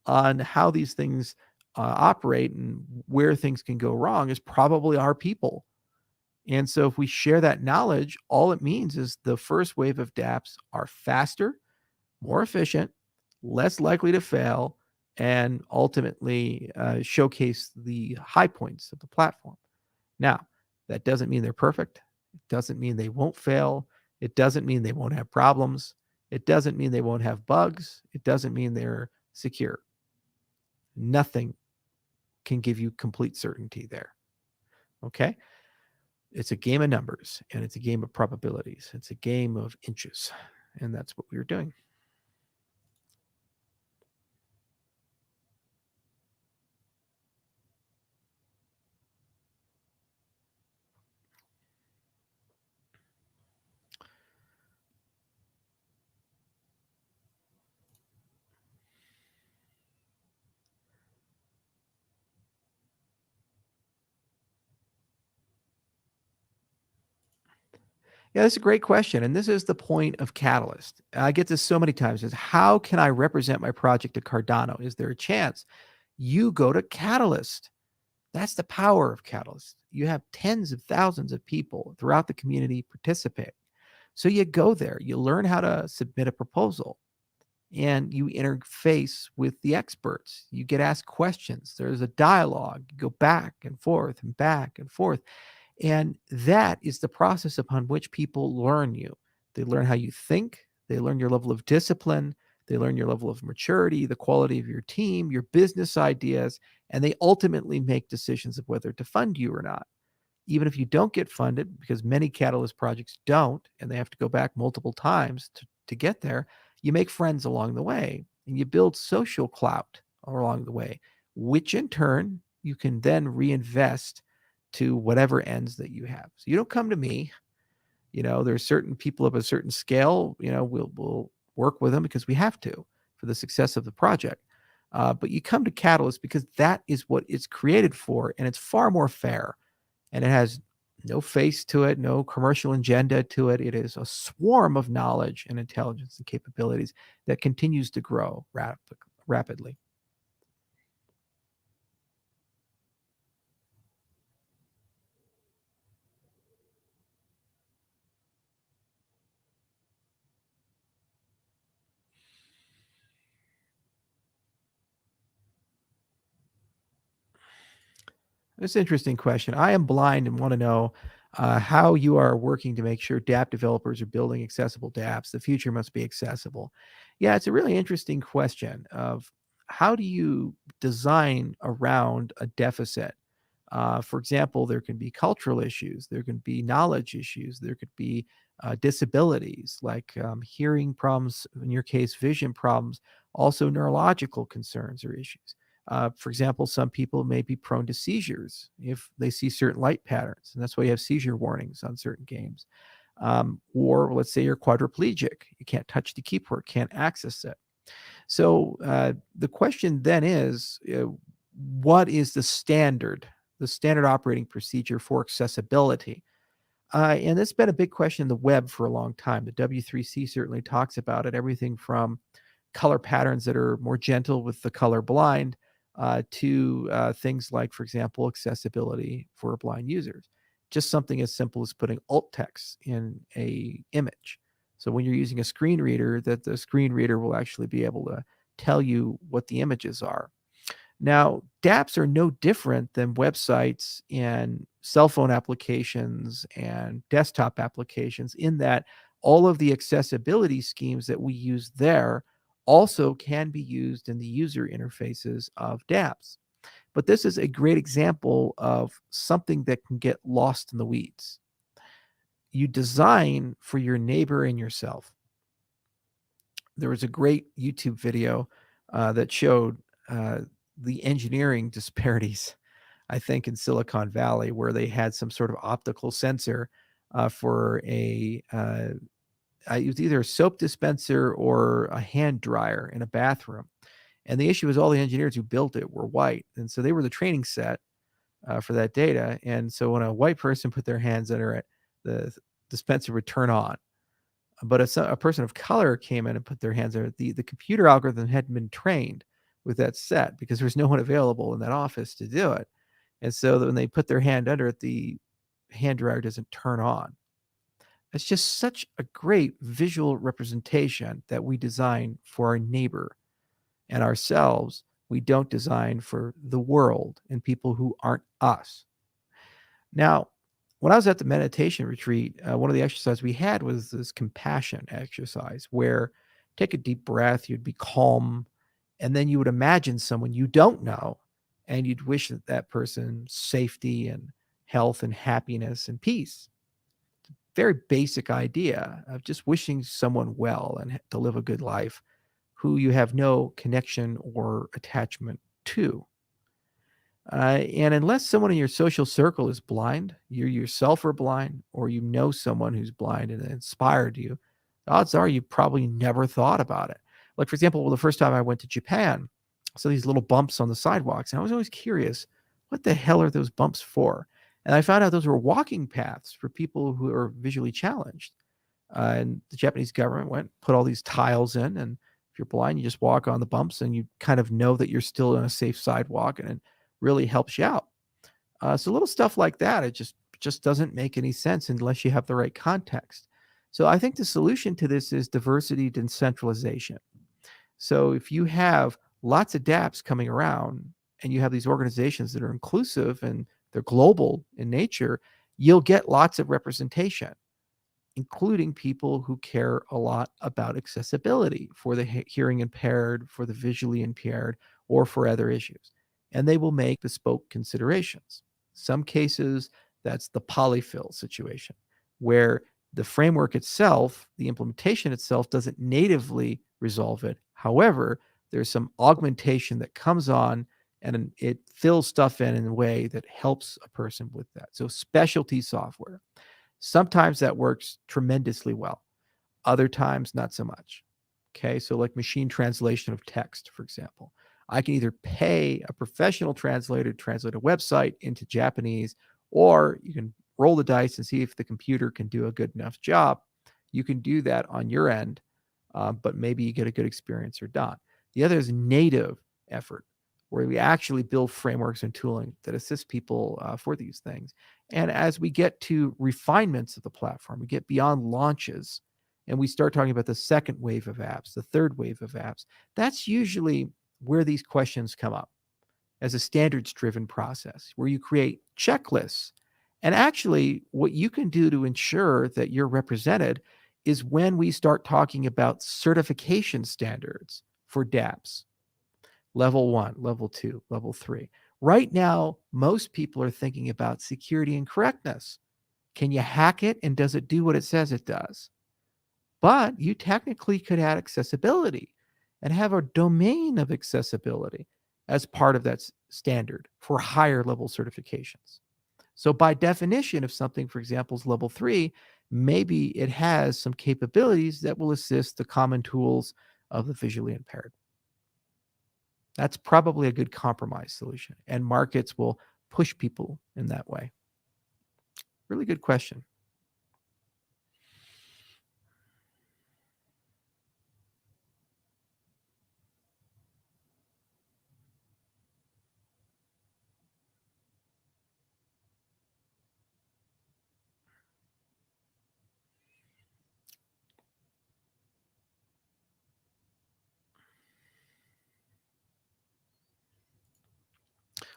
on how these things operate and where things can go wrong is probably our people. And so if we share that knowledge, all it means is the first wave of dApps are faster, more efficient, less likely to fail, and ultimately showcase the high points of the platform. Now, that doesn't mean they're perfect. It doesn't mean they won't fail. It doesn't mean they won't have problems. It doesn't mean they won't have bugs. It doesn't mean they're secure. Nothing can give you complete certainty there. Okay? It's a game of numbers, and it's a game of probabilities. It's a game of inches, and that's what we were doing. Yeah, that's a great question. And this is the point of Catalyst. I get this so many times is how can I represent my project to Cardano? Is there a chance? You go to Catalyst. That's the power of Catalyst. You have tens of thousands of people throughout the community participate. So you go there, you learn how to submit a proposal, and you interface with the experts. You get asked questions. There's a dialogue. You go back and forth and back and forth. And that is the process upon which people learn you. They learn how you think, they learn your level of discipline, they learn your level of maturity, the quality of your team, your business ideas, and they ultimately make decisions of whether to fund you or not. Even if you don't get funded, because many Catalyst projects don't, and they have to go back multiple times to get there, you make friends along the way and you build social clout along the way, which in turn you can then reinvest to whatever ends that you have. So you don't come to me. There's certain people of a certain scale, we'll work with them because we have to for the success of the project. But you come to Catalyst because that is what it's created for, and it's far more fair. And it has no face to it, no commercial agenda to it. It is a swarm of knowledge and intelligence and capabilities that continues to grow rapidly. That's an interesting question. I am blind and want to know how you are working to make sure dApp developers are building accessible dApps. The future must be accessible. Yeah, it's a really interesting question of how do you design around a deficit? For example, there can be cultural issues, there can be knowledge issues, there could be disabilities like hearing problems, in your case, vision problems, also neurological concerns or issues. For example, some people may be prone to seizures if they see certain light patterns, and that's why you have seizure warnings on certain games. Or let's say you're quadriplegic, you can't touch the keyboard, can't access it. So the question then is, what is the standard operating procedure for accessibility? And it's been a big question in the web for a long time. The W3C certainly talks about it, everything from color patterns that are more gentle with the color blind to things like, for example, accessibility for blind users. Just something as simple as putting alt text in a image. So when you're using a screen reader, that the screen reader will actually be able to tell you what the images are. Now, dApps are no different than websites and cell phone applications and desktop applications in that all of the accessibility schemes that we use there also can be used in the user interfaces of dApps. But this is a great example of something that can get lost in the weeds. You design for your neighbor and yourself. There was a great YouTube video that showed the engineering disparities, I think, in Silicon Valley, where they had some sort of optical sensor for it was either a soap dispenser or a hand dryer in a bathroom. And the issue was all the engineers who built it were white. And so they were the training set for that data. And so when a white person put their hands under it, the dispenser would turn on. But if a person of color came in and put their hands there, the computer algorithm hadn't been trained with that set because there was no one available in that office to do it. And so when they put their hand under it, the hand dryer doesn't turn on. It's just such a great visual representation that we design for our neighbor and ourselves. We don't design for the world and people who aren't us. Now, when I was at the meditation retreat, one of the exercises we had was this compassion exercise where take a deep breath, you'd be calm, and then you would imagine someone you don't know, and you'd wish that person safety and health and happiness and peace. Very basic idea of just wishing someone well and to live a good life who you have no connection or attachment to. And unless someone in your social circle is blind, you yourself are blind, or you know someone who's blind and it inspired you, odds are you probably never thought about it. Like, for example, the first time I went to Japan, I saw these little bumps on the sidewalks, and I was always curious, what the hell are those bumps for? And I found out those were walking paths for people who are visually challenged. And the Japanese government went, put all these tiles in, and if you're blind, you just walk on the bumps and you kind of know that you're still on a safe sidewalk, and it really helps you out. So little stuff like that, it just doesn't make any sense unless you have the right context. So I think the solution to this is diversity decentralization. So if you have lots of dApps coming around and you have these organizations that are inclusive and they're global in nature, you'll get lots of representation, including people who care a lot about accessibility for the hearing impaired, for the visually impaired, or for other issues. And they will make bespoke considerations. Some cases, that's the polyfill situation, where the framework itself, the implementation itself, doesn't natively resolve it. However, there's some augmentation that comes on and it fills stuff in a way that helps a person with that. So specialty software. Sometimes that works tremendously well. Other times, not so much. Okay, so like machine translation of text, for example. I can either pay a professional translator to translate a website into Japanese, or you can roll the dice and see if the computer can do a good enough job. You can do that on your end, but maybe you get a good experience or not. The other is native effort, where we actually build frameworks and tooling that assist people for these things. And as we get to refinements of the platform, we get beyond launches, and we start talking about the second wave of apps, the third wave of apps, that's usually where these questions come up as a standards-driven process, where you create checklists. And actually, what you can do to ensure that you're represented is when we start talking about certification standards for dApps. Level 1, level 2, level 3. Right now, most people are thinking about security and correctness. Can you hack it, and does it do what it says it does? But you technically could add accessibility and have a domain of accessibility. as part of that standard for higher level certifications. So by definition, if something, for example, is level 3, maybe it has some capabilities that will assist the common tools of the visually impaired. That's probably a good compromise solution, and markets will push people in that way. Really good question.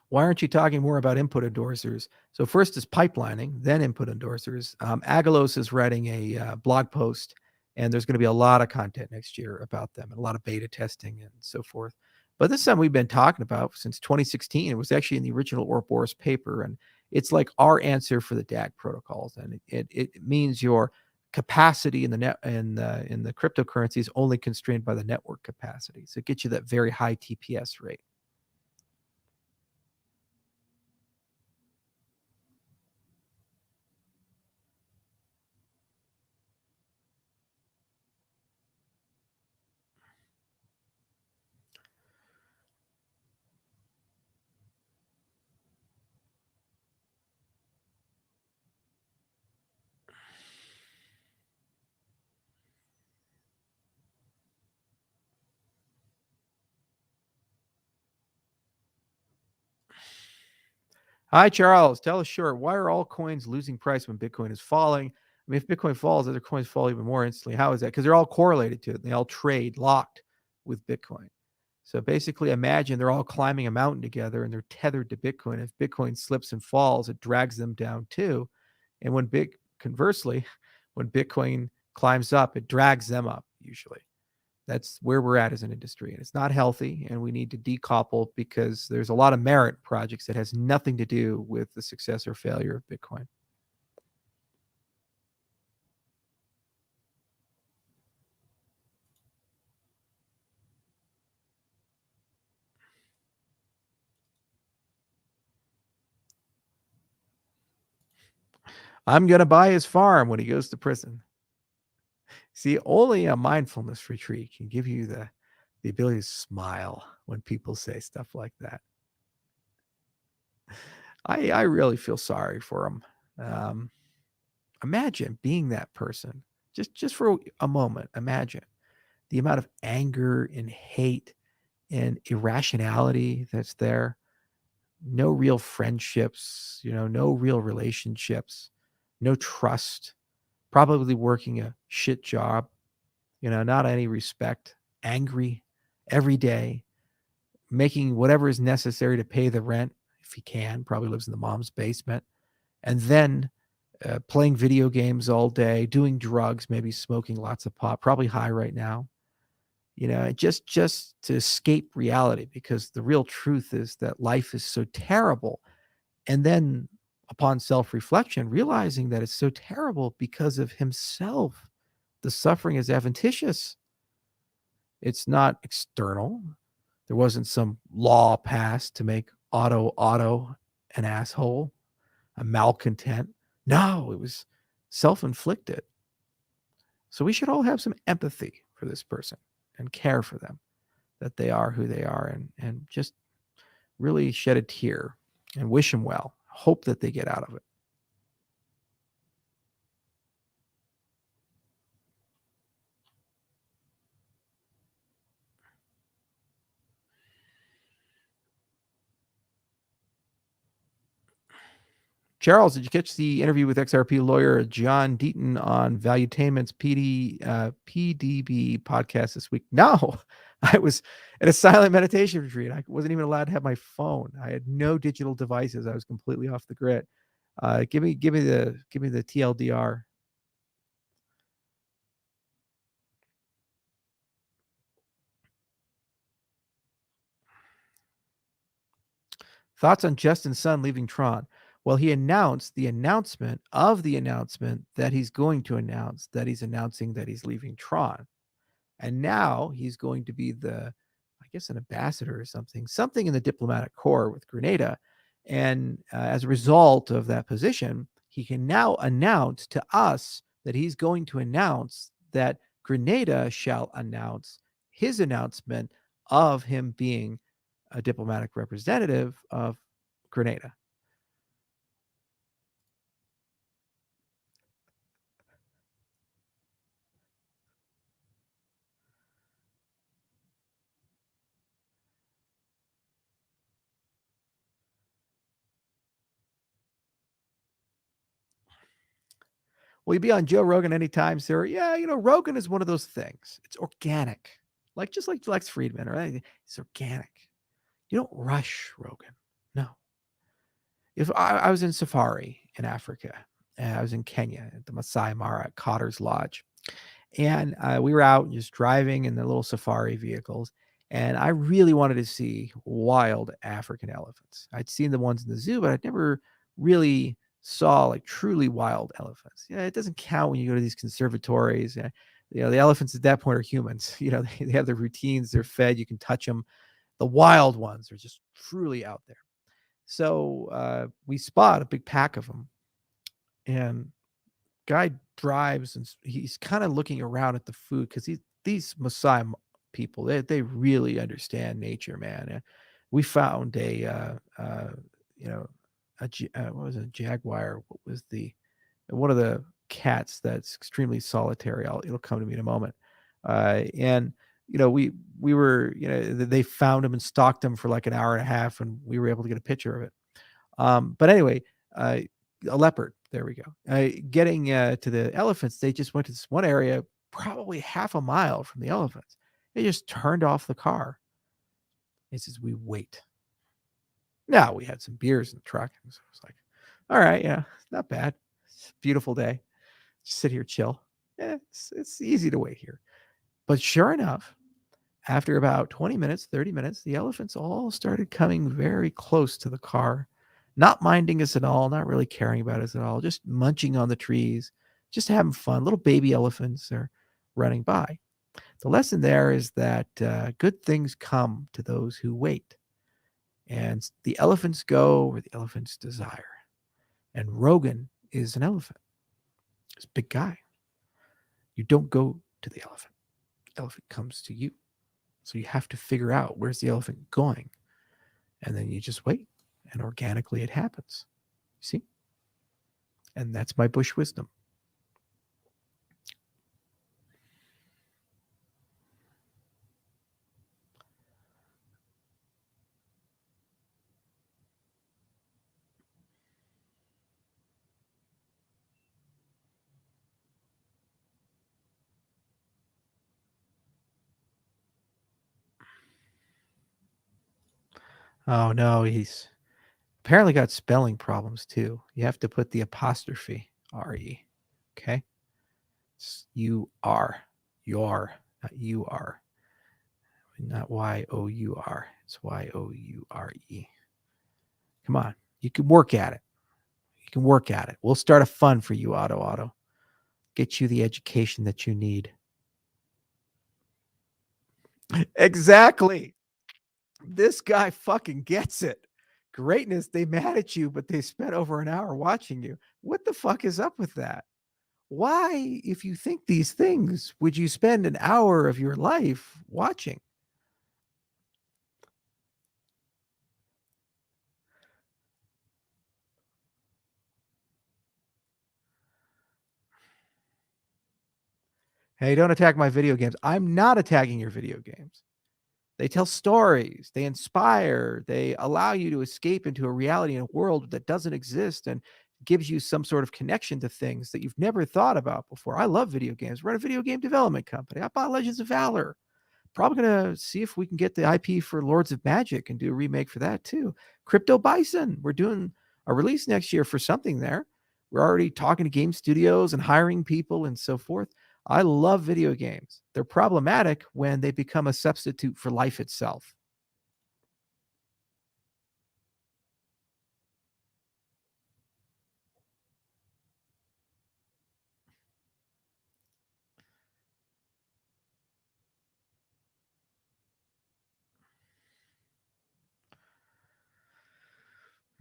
Why aren't you talking more about input endorsers? So first is pipelining, then input endorsers. Agalos is writing a blog post, and there's going to be a lot of content next year about them and a lot of beta testing and so forth. But this is something we've been talking about since 2016. It was actually in the original Ouroboros paper, and it's like our answer for the DAG protocols, and it means your capacity in the net in the cryptocurrency is only constrained by the network capacity. So it gets you that very high TPS rate. Hi, Charles. Tell us short. Why are all coins losing price when Bitcoin is falling? I mean, if Bitcoin falls, other coins fall even more instantly. How is that? Because they're all correlated to it. They all trade locked with Bitcoin. So basically, imagine they're all climbing a mountain together and they're tethered to Bitcoin. If Bitcoin slips and falls, it drags them down too. And conversely, when Bitcoin climbs up, it drags them up usually. That's where we're at as an industry, and it's not healthy, and we need to decouple because there's a lot of merit projects that has nothing to do with the success or failure of Bitcoin. I'm going to buy his farm when he goes to prison. See, only a mindfulness retreat can give you the ability to smile when people say stuff like that. I really feel sorry for him. Imagine being that person just for a moment. Imagine the amount of anger and hate and irrationality that's there. No real friendships, no real relationships, no trust, probably working a shit job, not any respect, angry every day, making whatever is necessary to pay the rent if he can, probably lives in the mom's basement, and then playing video games all day, doing drugs, maybe smoking lots of pot, probably high right now, just to escape reality, because the real truth is that life is so terrible. And then upon self-reflection, realizing that it's so terrible because of himself. The suffering is adventitious. It's not external. There wasn't some law passed to make Otto an asshole, a malcontent. No, it was self-inflicted. So we should all have some empathy for this person and care for them, that they are who they are, and just really shed a tear and wish them well. Hope that they get out of it. Charles, did you catch the interview with XRP lawyer John Deaton on Valuetainment's PDB podcast this week? No, I was at a silent meditation retreat. I wasn't even allowed to have my phone. I had no digital devices. I was completely off the grid. Give me the TLDR. Thoughts on Justin Sun leaving Tron? Well, he announced the announcement of the announcement that he's going to announce, that he's announcing that he's leaving Tron. And now he's going to be the, I guess, an ambassador or something in the diplomatic corps with Grenada. And as a result of that position, he can now announce to us that he's going to announce that Grenada shall announce his announcement of him being a diplomatic representative of Grenada. Will you be on Joe Rogan anytime, sir? Yeah, Rogan is one of those things. It's organic, like just like Lex Friedman or anything. It's organic. You don't rush Rogan. No. If I was in safari in Africa, I was in Kenya at the Masai Mara at Cotter's Lodge, and we were out just driving in the little safari vehicles, and I really wanted to see wild African elephants. I'd seen the ones in the zoo, but I'd never really saw like truly wild elephants. Yeah, it doesn't count when you go to these conservatories. The elephants at that point are humans. They have their routines. They're fed. You can touch them. The wild ones are just truly out there. So we spot a big pack of them, and guy drives and he's kind of looking around at the food because these Maasai people, they really understand nature, man. We found what was a jaguar? What was one of the cats that's extremely solitary? It'll come to me in a moment. And we were, they found him and stalked him for like an hour and a half, and we were able to get a picture of it. But anyway, a leopard. There we go. Getting to the elephants, they just went to this one area, probably half a mile from the elephants. They just turned off the car. It says, "We wait." Now we had some beers in the truck, and so it was like, "All right, yeah, not bad. It's a beautiful day. Just sit here, chill. Yeah, it's easy to wait here." But sure enough, after about 20 minutes, 30 minutes, the elephants all started coming very close to the car, not minding us at all, not really caring about us at all, just munching on the trees, just having fun. Little baby elephants are running by. The lesson there is that good things come to those who wait. And the elephants go where the elephants desire. And Rogan is an elephant. He's a big guy. You don't go to the elephant. The elephant comes to you. So you have to figure out, where's the elephant going? And then you just wait, and organically it happens. See? And that's my bush wisdom. Oh no, he's apparently got spelling problems too. You have to put the apostrophe R-E. Okay? It's U-R. Your, not U-R. Not Y-O-U-R. It's Y-O-U-R-E. Come on. You can work at it. You can work at it. We'll start a fund for you, Auto. Get you the education that you need. Exactly. This guy fucking gets it. Greatness, they mad at you, but they spent over an hour watching you. What the fuck is up with that? Why, if you think these things, would you spend an hour of your life watching? Hey, don't attack my video games. I'm not attacking your video games. They tell stories, they inspire, they allow you to escape into a reality in a world that doesn't exist and gives you some sort of connection to things that you've never thought about before. I love video games. Run a video game development company. I bought Legends of Valor. Probably going to see if we can get the IP for Lords of Magic and do a remake for that too. Crypto Bison. We're doing a release next year for something there. We're already talking to game studios and hiring people and so forth. I love video games. They're problematic when they become a substitute for life itself.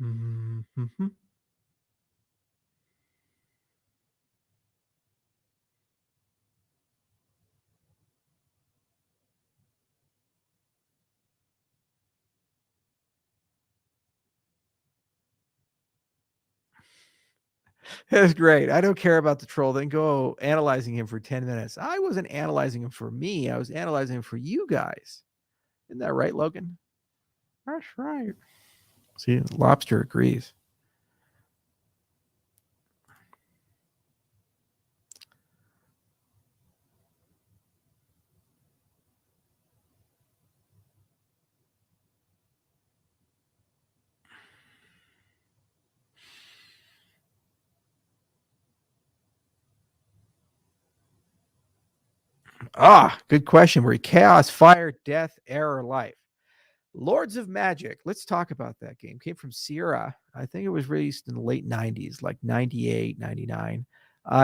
Mhm. That's great. I don't care about the troll. Then go analyzing him for 10 minutes. I wasn't analyzing him for me. I was analyzing him for you guys. Isn't that right, Logan? That's right. See, Lobster agrees. Ah, good question. Were you chaos, fire, death, error, life? Lords of Magic. Let's talk about that game. Came from Sierra. I think it was released in the late 90s, like 98, 99.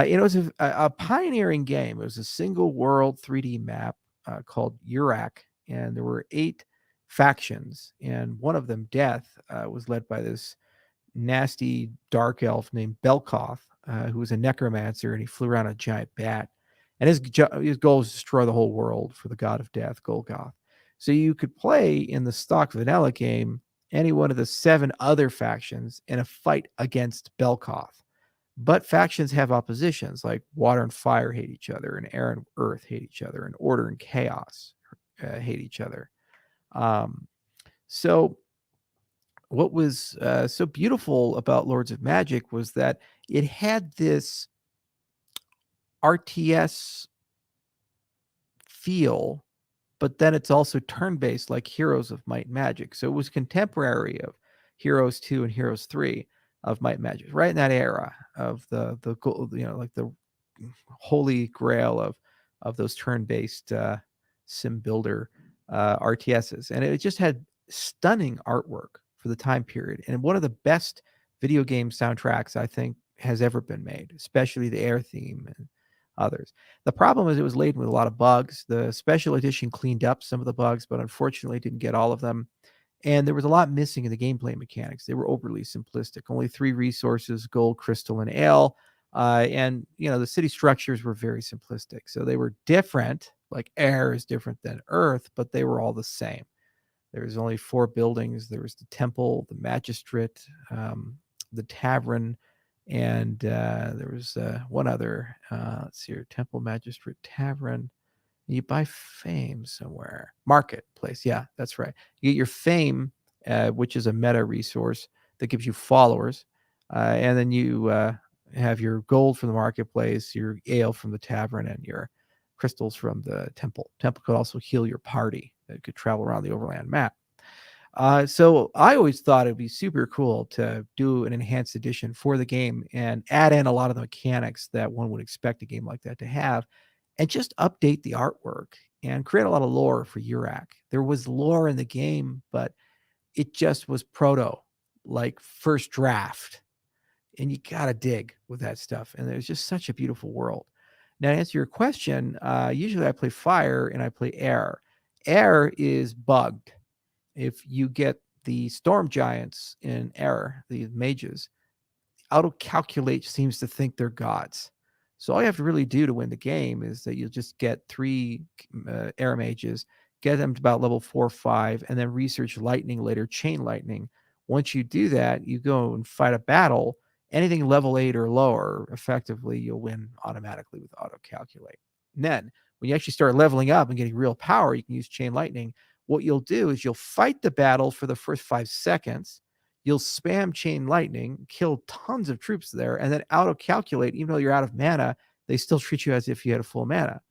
It was a pioneering game. It was a single world 3D map called Urak, and there were 8 factions, and one of them, Death, was led by this nasty dark elf named Belkoth, who was a necromancer, and he flew around a giant bat. And his goal was to destroy the whole world for the god of death, Golgoth. So you could play in the stock vanilla game any one of the 7 other factions in a fight against Belkoth. But factions have oppositions, like water and fire hate each other, and air and earth hate each other, and order and chaos hate each other. Um, so what was so beautiful about Lords of Magic was that it had this RTS feel, but then it's also turn-based like Heroes of Might and Magic. So it was contemporary of Heroes 2 and Heroes 3 of Might and Magic, right in that era of the like the holy grail of those turn-based sim builder RTSs. And it just had stunning artwork for the time period, and one of the best video game soundtracks I think has ever been made, especially the air theme and others. The problem is it was laden with a lot of bugs. The special edition cleaned up some of the bugs, but unfortunately didn't get all of them. And there was a lot missing in the gameplay mechanics. They were overly simplistic. Only 3 resources: gold, crystal, and ale. And the city structures were very simplistic. So they were different. Like air is different than earth, but they were all the same. There was only 4 buildings. There was the temple, the magistrate, the tavern, and there was one other. Let's see here: temple, magistrate, tavern. You buy fame somewhere. Marketplace. Yeah, that's right. You get your fame, which is a meta resource that gives you followers, and then you have your gold from the marketplace, your ale from the tavern, and your crystals from the temple. Temple could also heal your party. It could travel around the overland map. So I always thought it'd be super cool to do an enhanced edition for the game and add in a lot of the mechanics that one would expect a game like that to have, and just update the artwork and create a lot of lore for Urak. There was lore in the game, but it just was proto, like first draft, and you gotta dig with that stuff. And it was just such a beautiful world. Now, to answer your question, usually I play fire and I play air. Air is bugged. If you get the storm giants in air, the mages, auto calculate seems to think they're gods. So all you have to really do to win the game is that you'll just get 3 air mages, get them to about level 4 or 5, and then research lightning later, chain lightning. Once you do that, you go and fight a battle. Anything level 8 or lower, effectively, you'll win automatically with auto calculate. And then when you actually start leveling up and getting real power, you can use chain lightning. What you'll do is you'll fight the battle for the first 5 seconds. You'll spam chain lightning, kill tons of troops there, and then auto calculate. Even though you're out of mana, they still treat you as if you had a full mana,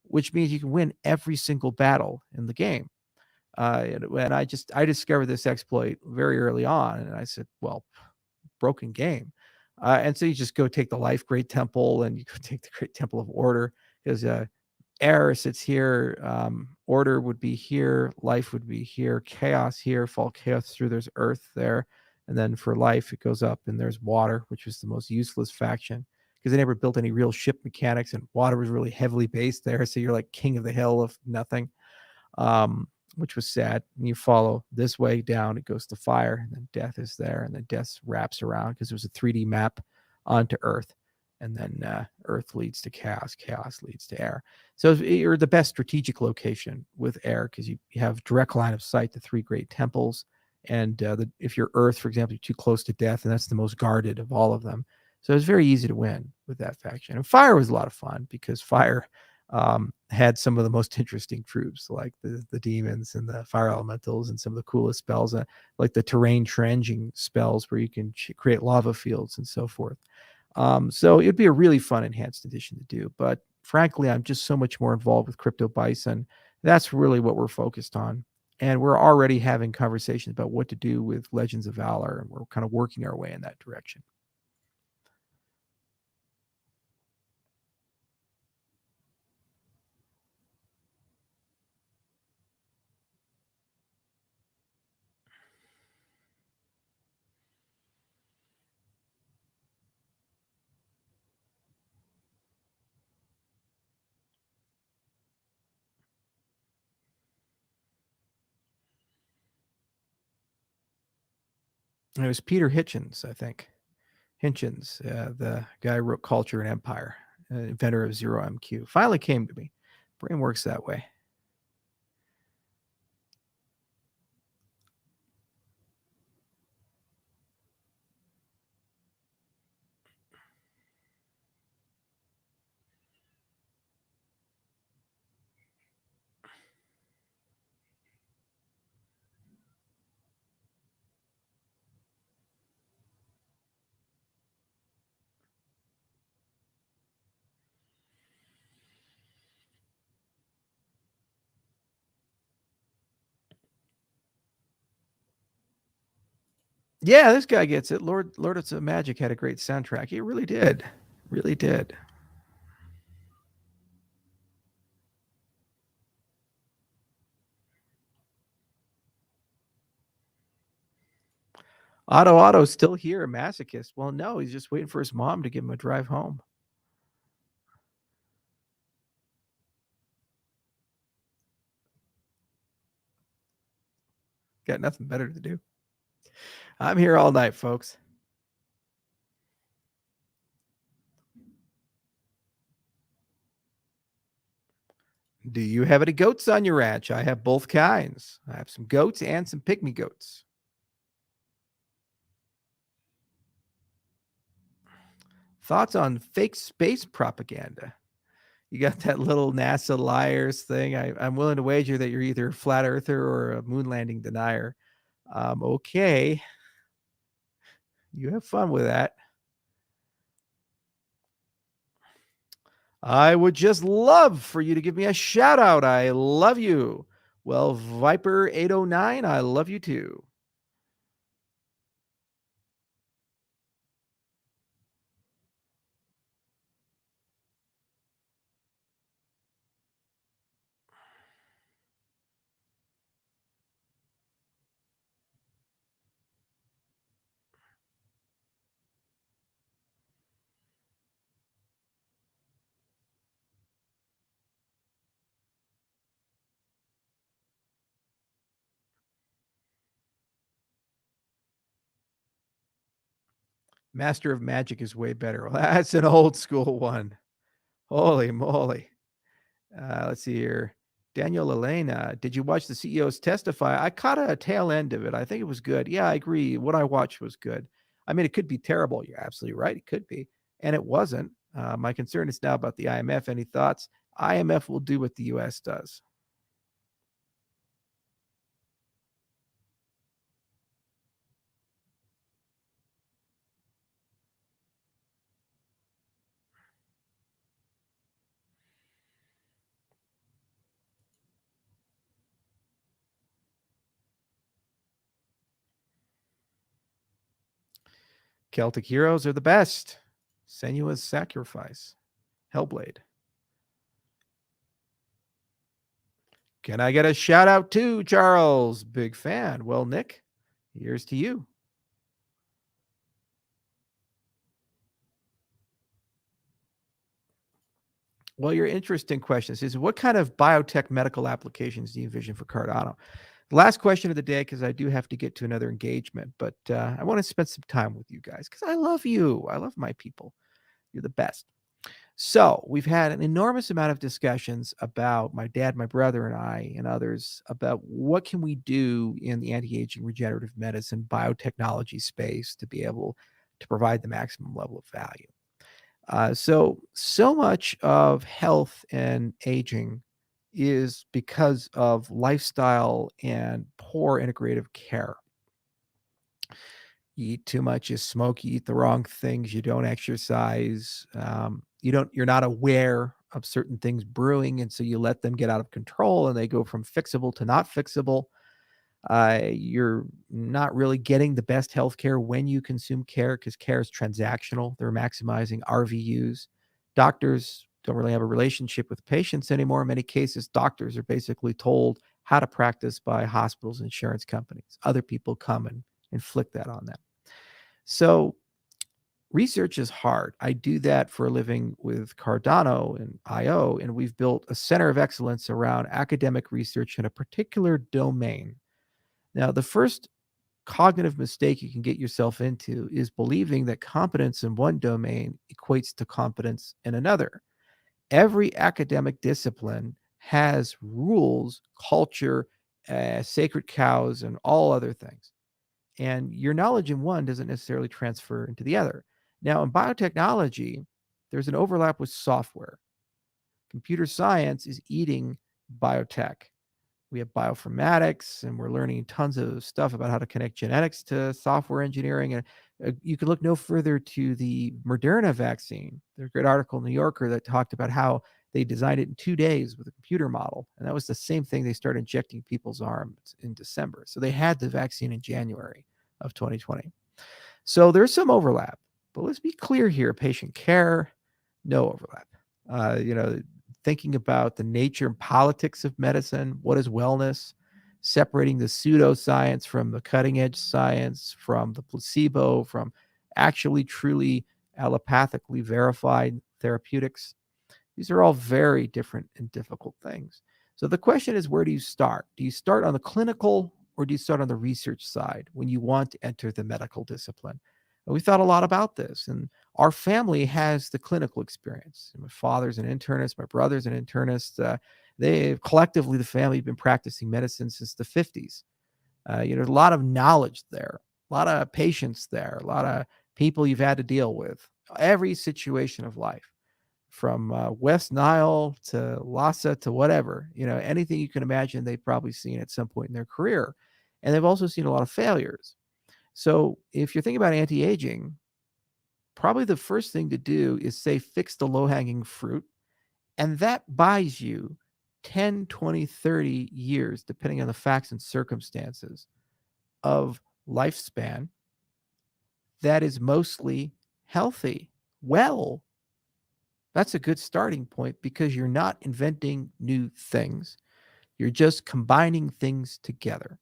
which means you can win every single battle in the game. And I discovered this exploit very early on, and I said, well, broken game. And so you just go take the life great temple, and you go take the great temple of order, because air sits here, order would be here, life would be here, chaos here, fall chaos through, there's earth there. And then for life, it goes up, and there's water, which was the most useless faction because they never built any real ship mechanics, and water was really heavily based there. So you're like king of the hill of nothing. which was sad. And you follow this way down, it goes to fire, and then death is there, and then death wraps around because it was a 3D map onto Earth. And then Earth leads to chaos, chaos leads to air. So you're the best strategic location with air because you have direct line of sight to three great temples. And if you're Earth, for example, you're too close to death, and that's the most guarded of all of them. So it's very easy to win with that faction. And fire was a lot of fun because fire had some of the most interesting troops, like the demons and the fire elementals, and some of the coolest spells, like the terrain trending spells where you can create lava fields and so forth. So it'd be a really fun enhanced edition to do. But frankly, I'm just so much more involved with Crypto Bison. That's really what we're focused on. And we're already having conversations about what to do with Legends of Valor, and we're kind of working our way in that direction. And it was Peter Hitchens, I think. Hitchens, the guy who wrote Culture and Empire, inventor of Zero MQ, finally came to me. Brain works that way. Yeah, this guy gets it. Lord of Magic had a great soundtrack. He really did. Really did. Otto's still here, a masochist. Well, no, he's just waiting for his mom to give him a drive home. Got nothing better to do. I'm here all night, folks. Do you have any goats on your ranch? I have both kinds. I have some goats and some pygmy goats. Thoughts on fake space propaganda? You got that little NASA liars thing. I'm willing to wager that you're either a flat earther or a moon landing denier. Okay. You have fun with that. I would just love for you to give me a shout out. I love you. Well, Viper 809, I love you too. Master of Magic is way better. Well, that's an old school one. Holy moly. Let's see here. Daniel Elena, did you watch the CEOs testify? I caught a tail end of it. I think it was good. Yeah, I agree. What I watched was good. I mean, it could be terrible. You're absolutely right. It could be. And it wasn't. My concern is now about the IMF. Any thoughts? IMF will do what the US does. Celtic heroes are the best. Senua's Sacrifice. Hellblade. Can I get a shout out too, Charles? Big fan. Well, Nick, here's to you. Well, your interesting questions is what kind of biotech medical applications do you envision for Cardano? The last question of the day, because I do have to get to another engagement, but I want to spend some time with you guys because I love you. I love my people. You're the best. So we've had an enormous amount of discussions about my dad, my brother, and I, and others about what can we do in the anti-aging regenerative medicine biotechnology space to be able to provide the maximum level of value. So much of health and aging is because of lifestyle and poor integrative care. You eat too much, you smoke, you eat the wrong things, you don't exercise, you're not aware of certain things brewing, and so you let them get out of control, and they go from fixable to not fixable. You're not really getting the best healthcare when you consume care because care is transactional. They're maximizing RVUs. Doctors don't really have a relationship with patients anymore. In many cases, doctors are basically told how to practice by hospitals and insurance companies. Other people come and inflict that on them. So research is hard. I do that for a living with Cardano and IO, and we've built a center of excellence around academic research in a particular domain. Now, the first cognitive mistake you can get yourself into is believing that competence in one domain equates to competence in another. Every academic discipline has rules, culture, sacred cows, and all other things. And your knowledge in one doesn't necessarily transfer into the other. Now, in biotechnology, there's an overlap with software. Computer science is eating biotech. We have bioinformatics, and we're learning tons of stuff about how to connect genetics to software engineering. And you can look no further to the Moderna vaccine. There's a great article in the New Yorker that talked about how they designed it in 2 days with a computer model. And that was the same thing they started injecting people's arms in December. So they had the vaccine in January of 2020. So there's some overlap. But let's be clear here, patient care, no overlap. Thinking about the nature and politics of medicine, what is wellness, separating the pseudoscience from the cutting edge science, from the placebo, from actually truly allopathically verified therapeutics. These are all very different and difficult things. So the question is, where do you start? Do you start on the clinical or do you start on the research side when you want to enter the medical discipline? And we thought a lot about this, and our family has the clinical experience. My father's an internist, my brother's an internist. They collectively, the family, have been practicing medicine since the 50s. There's a lot of knowledge there, a lot of patients there, a lot of people you've had to deal with, every situation of life, from West Nile to Lhasa to whatever, anything you can imagine, they've probably seen at some point in their career. And they've also seen a lot of failures. So if you're thinking about anti-aging, probably the first thing to do is say, fix the low-hanging fruit. And that buys you 10, 20, 30 years, depending on the facts and circumstances, of lifespan that is mostly healthy. Well, that's a good starting point because you're not inventing new things. You're just combining things together.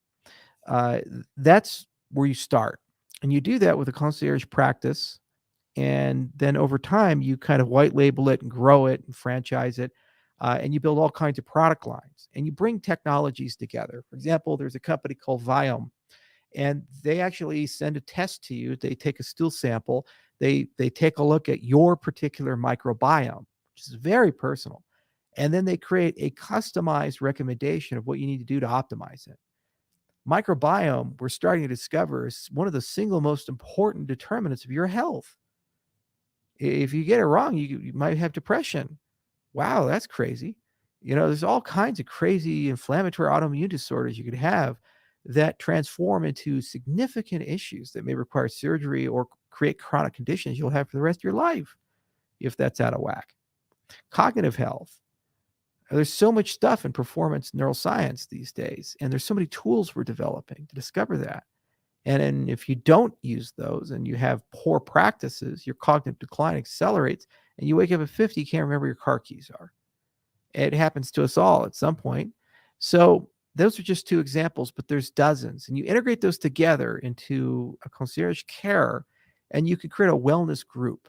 That's where you start. And you do that with a concierge practice. And then over time, you kind of white label it and grow it and franchise it. And you build all kinds of product lines. And you bring technologies together. For example, there's a company called Viome. And they actually send a test to you. They take a stool sample. They take a look at your particular microbiome, which is very personal. And then they create a customized recommendation of what you need to do to optimize it. Microbiome, we're starting to discover, is one of the single most important determinants of your health. If you get it wrong, you might have depression. Wow, that's crazy. There's all kinds of crazy inflammatory autoimmune disorders you could have that transform into significant issues that may require surgery or create chronic conditions you'll have for the rest of your life if that's out of whack. Cognitive health. There's so much stuff in performance neuroscience these days, and there's so many tools we're developing to discover that. And then if you don't use those and you have poor practices, your cognitive decline accelerates, and you wake up at 50, you can't remember your car keys are. It happens to us all at some point. So those are just two examples, but there's dozens. And you integrate those together into a concierge care, and you can create a wellness group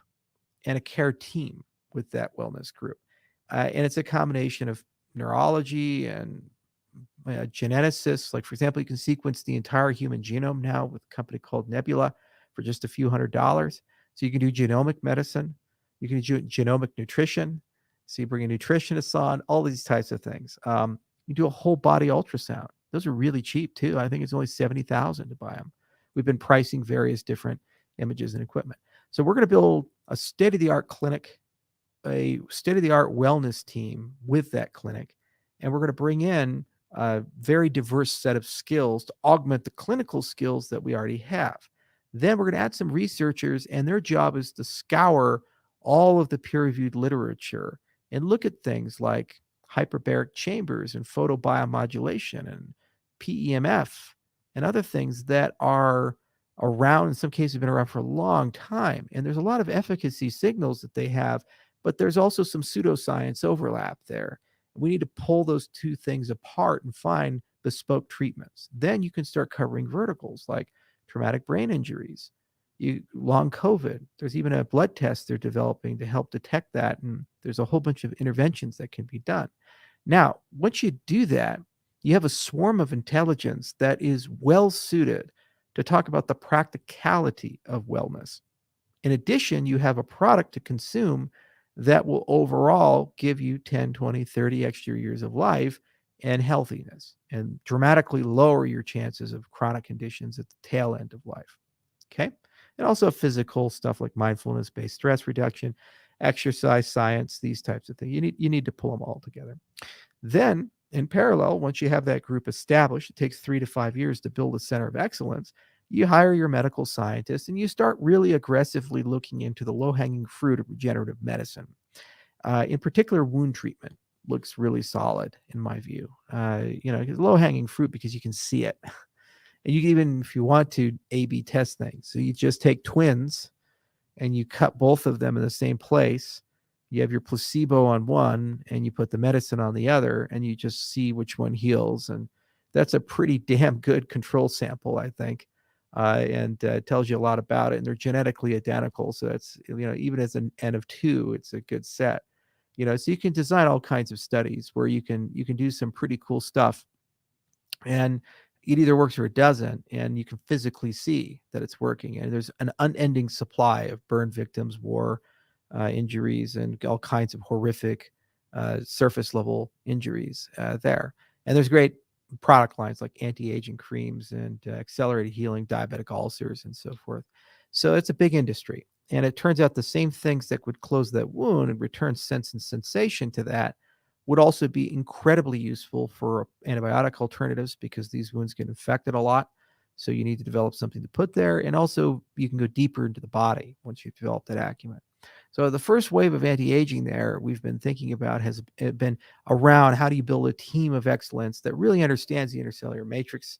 and a care team with that wellness group. And it's a combination of neurology and geneticists. Like, for example, you can sequence the entire human genome now with a company called Nebula for just a few $100s. So you can do genomic medicine, you can do genomic nutrition. So you bring a nutritionist on, all these types of things. You do a whole body ultrasound. Those are really cheap too. I think it's only 70,000 to buy them. We've been pricing various different images and equipment. So we're going to build a state-of-the-art clinic, a state-of-the-art wellness team with that clinic, and we're going to bring in a very diverse set of skills to augment the clinical skills that we already have. Then we're going to add some researchers, and their job is to scour all of the peer-reviewed literature and look at things like hyperbaric chambers and photobiomodulation and PEMF and other things that are around, in some cases have been around for a long time. And there's a lot of efficacy signals that they have, but there's also some pseudoscience overlap there. We need to pull those two things apart and find bespoke treatments. Then you can start covering verticals like traumatic brain injuries, long COVID. There's even a blood test they're developing to help detect that. And there's a whole bunch of interventions that can be done. Now, once you do that, you have a swarm of intelligence that is well suited to talk about the practicality of wellness. In addition, you have a product to consume that will overall give you 10, 20, 30 extra years of life and healthiness and dramatically lower your chances of chronic conditions at the tail end of life. Okay. And also physical stuff like mindfulness-based stress reduction, exercise science, these types of things. You need to pull them all together. Then in parallel, once you have that group established, it takes 3 to 5 years to build a center of excellence. You hire your medical scientists and you start really aggressively looking into the low-hanging fruit of regenerative medicine. In particular, wound treatment looks really solid in my view. Low-hanging fruit because you can see it. And you can even, if you want to, A/B test things. So you just take twins and you cut both of them in the same place. You have your placebo on one and you put the medicine on the other and you just see which one heals. And that's a pretty damn good control sample, I think. And tells you a lot about it. And they're genetically identical. So that's, even as an N of 2, it's a good set. So you can design all kinds of studies where you can do some pretty cool stuff. And it either works or it doesn't. And you can physically see that it's working. And there's an unending supply of burn victims, war injuries, and all kinds of horrific surface level injuries there. And there's great product lines like anti-aging creams and accelerated healing, diabetic ulcers, and so forth. So it's a big industry. And it turns out the same things that would close that wound and return sense and sensation to that would also be incredibly useful for antibiotic alternatives because these wounds get infected a lot. So you need to develop something to put there. And also you can go deeper into the body once you've developed that acumen. So the first wave of anti-aging there we've been thinking about has been around how do you build a team of excellence that really understands the intercellular matrix,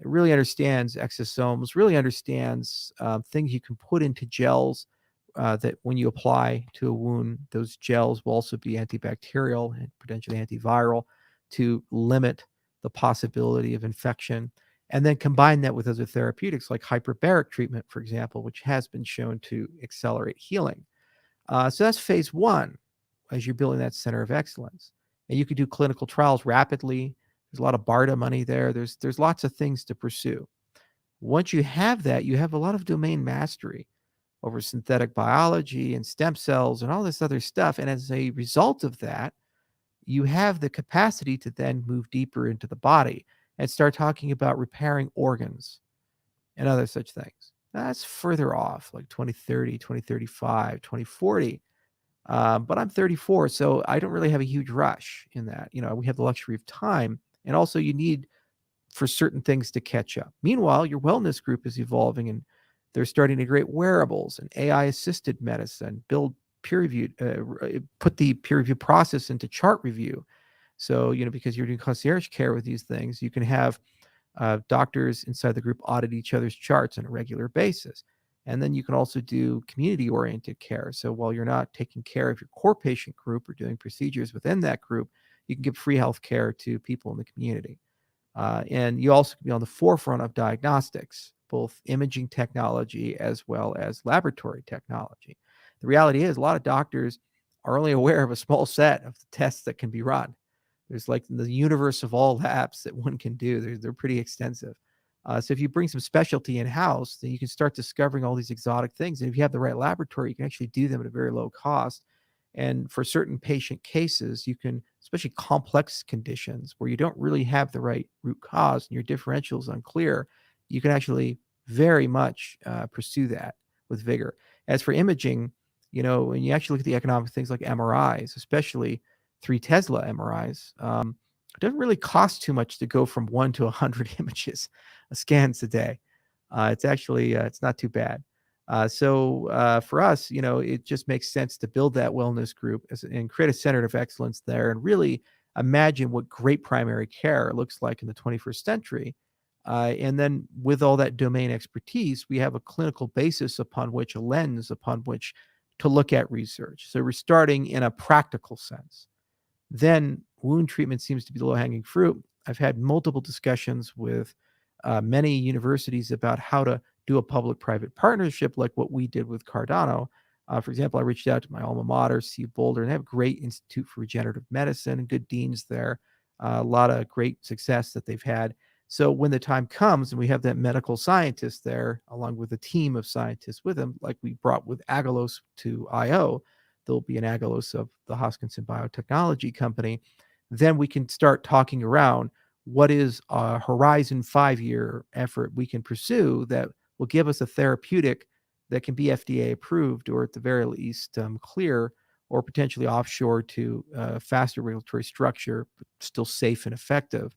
really understands exosomes, really understands things you can put into gels that when you apply to a wound, those gels will also be antibacterial and potentially antiviral to limit the possibility of infection. And then combine that with other therapeutics like hyperbaric treatment, for example, which has been shown to accelerate healing. So that's phase one as you're building that center of excellence. And you can do clinical trials rapidly. There's a lot of BARDA money there. There's lots of things to pursue. Once you have that, you have a lot of domain mastery over synthetic biology and stem cells and all this other stuff. And as a result of that, you have the capacity to then move deeper into the body and start talking about repairing organs and other such things. That's further off, like 2030, 2035, 2040. But I'm 34, so I don't really have a huge rush in that. We have the luxury of time, and also you need for certain things to catch up. Meanwhile, your wellness group is evolving, and they're starting to create wearables and AI-assisted medicine, build peer-reviewed, put the peer-review process into chart review. So, because you're doing concierge care with these things, you can have doctors inside the group audit each other's charts on a regular basis. And then you can also do community-oriented care. So while you're not taking care of your core patient group or doing procedures within that group, you can give free health care to people in the community. And you also can be on the forefront of diagnostics, both imaging technology as well as laboratory technology. The reality is a lot of doctors are only aware of a small set of the tests that can be run. There's like the universe of all labs that one can do. They're pretty extensive. So if you bring some specialty in-house, then you can start discovering all these exotic things. And if you have the right laboratory, you can actually do them at a very low cost. And for certain patient cases, you can, especially complex conditions where you don't really have the right root cause and your differential is unclear, you can actually very much pursue that with vigor. As for imaging, when you actually look at the economic things like MRIs, especially 3 Tesla MRIs, it doesn't really cost too much to go from 1 to 100 images, scans a day. It's actually, it's not too bad. So for us, it just makes sense to build that wellness group and create a center of excellence there and really imagine what great primary care looks like in the 21st century. And then with all that domain expertise, we have a clinical basis upon which, a lens upon which to look at research. So we're starting in a practical sense. Then wound treatment seems to be the low-hanging fruit. I've had multiple discussions with many universities about how to do a public-private partnership like what we did with Cardano. For example, I reached out to my alma mater, CU Boulder, and they have a great Institute for Regenerative Medicine and good deans there. A lot of great success that they've had. So when the time comes and we have that medical scientist there, along with a team of scientists with him, like we brought with Agalos to IO, there'll be an Agalos of the Hoskinson Biotechnology Company, then we can start talking around what is a horizon 5-year effort we can pursue that will give us a therapeutic that can be FDA approved, or at the very least clear, or potentially offshore to faster regulatory structure, but still safe and effective,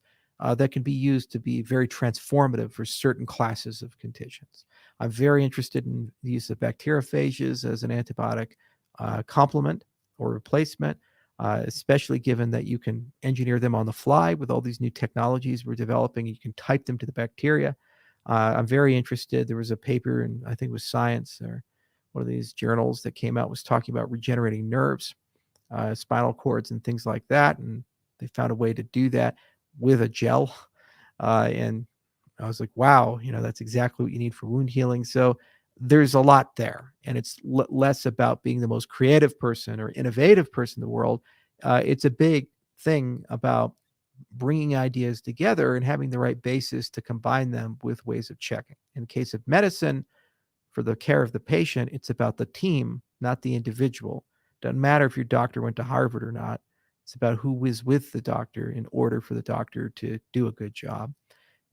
that can be used to be very transformative for certain classes of contingents. I'm very interested in the use of bacteriophages as an antibiotic complement or replacement, especially given that you can engineer them on the fly with all these new technologies we're developing. You can type them to the bacteria. I'm very interested. There was a paper, and I think it was Science or one of these journals that came out, was talking about regenerating nerves, spinal cords, and things like that. And they found a way to do that with a gel. And I was like, wow, that's exactly what you need for wound healing. So there's a lot there, and it's less about being the most creative person or innovative person in the world. It's a big thing about bringing ideas together and having the right basis to combine them with ways of checking. In the case of medicine, for the care of the patient, it's about the team, not the individual. Doesn't matter if your doctor went to Harvard or not. It's about who is with the doctor in order for the doctor to do a good job.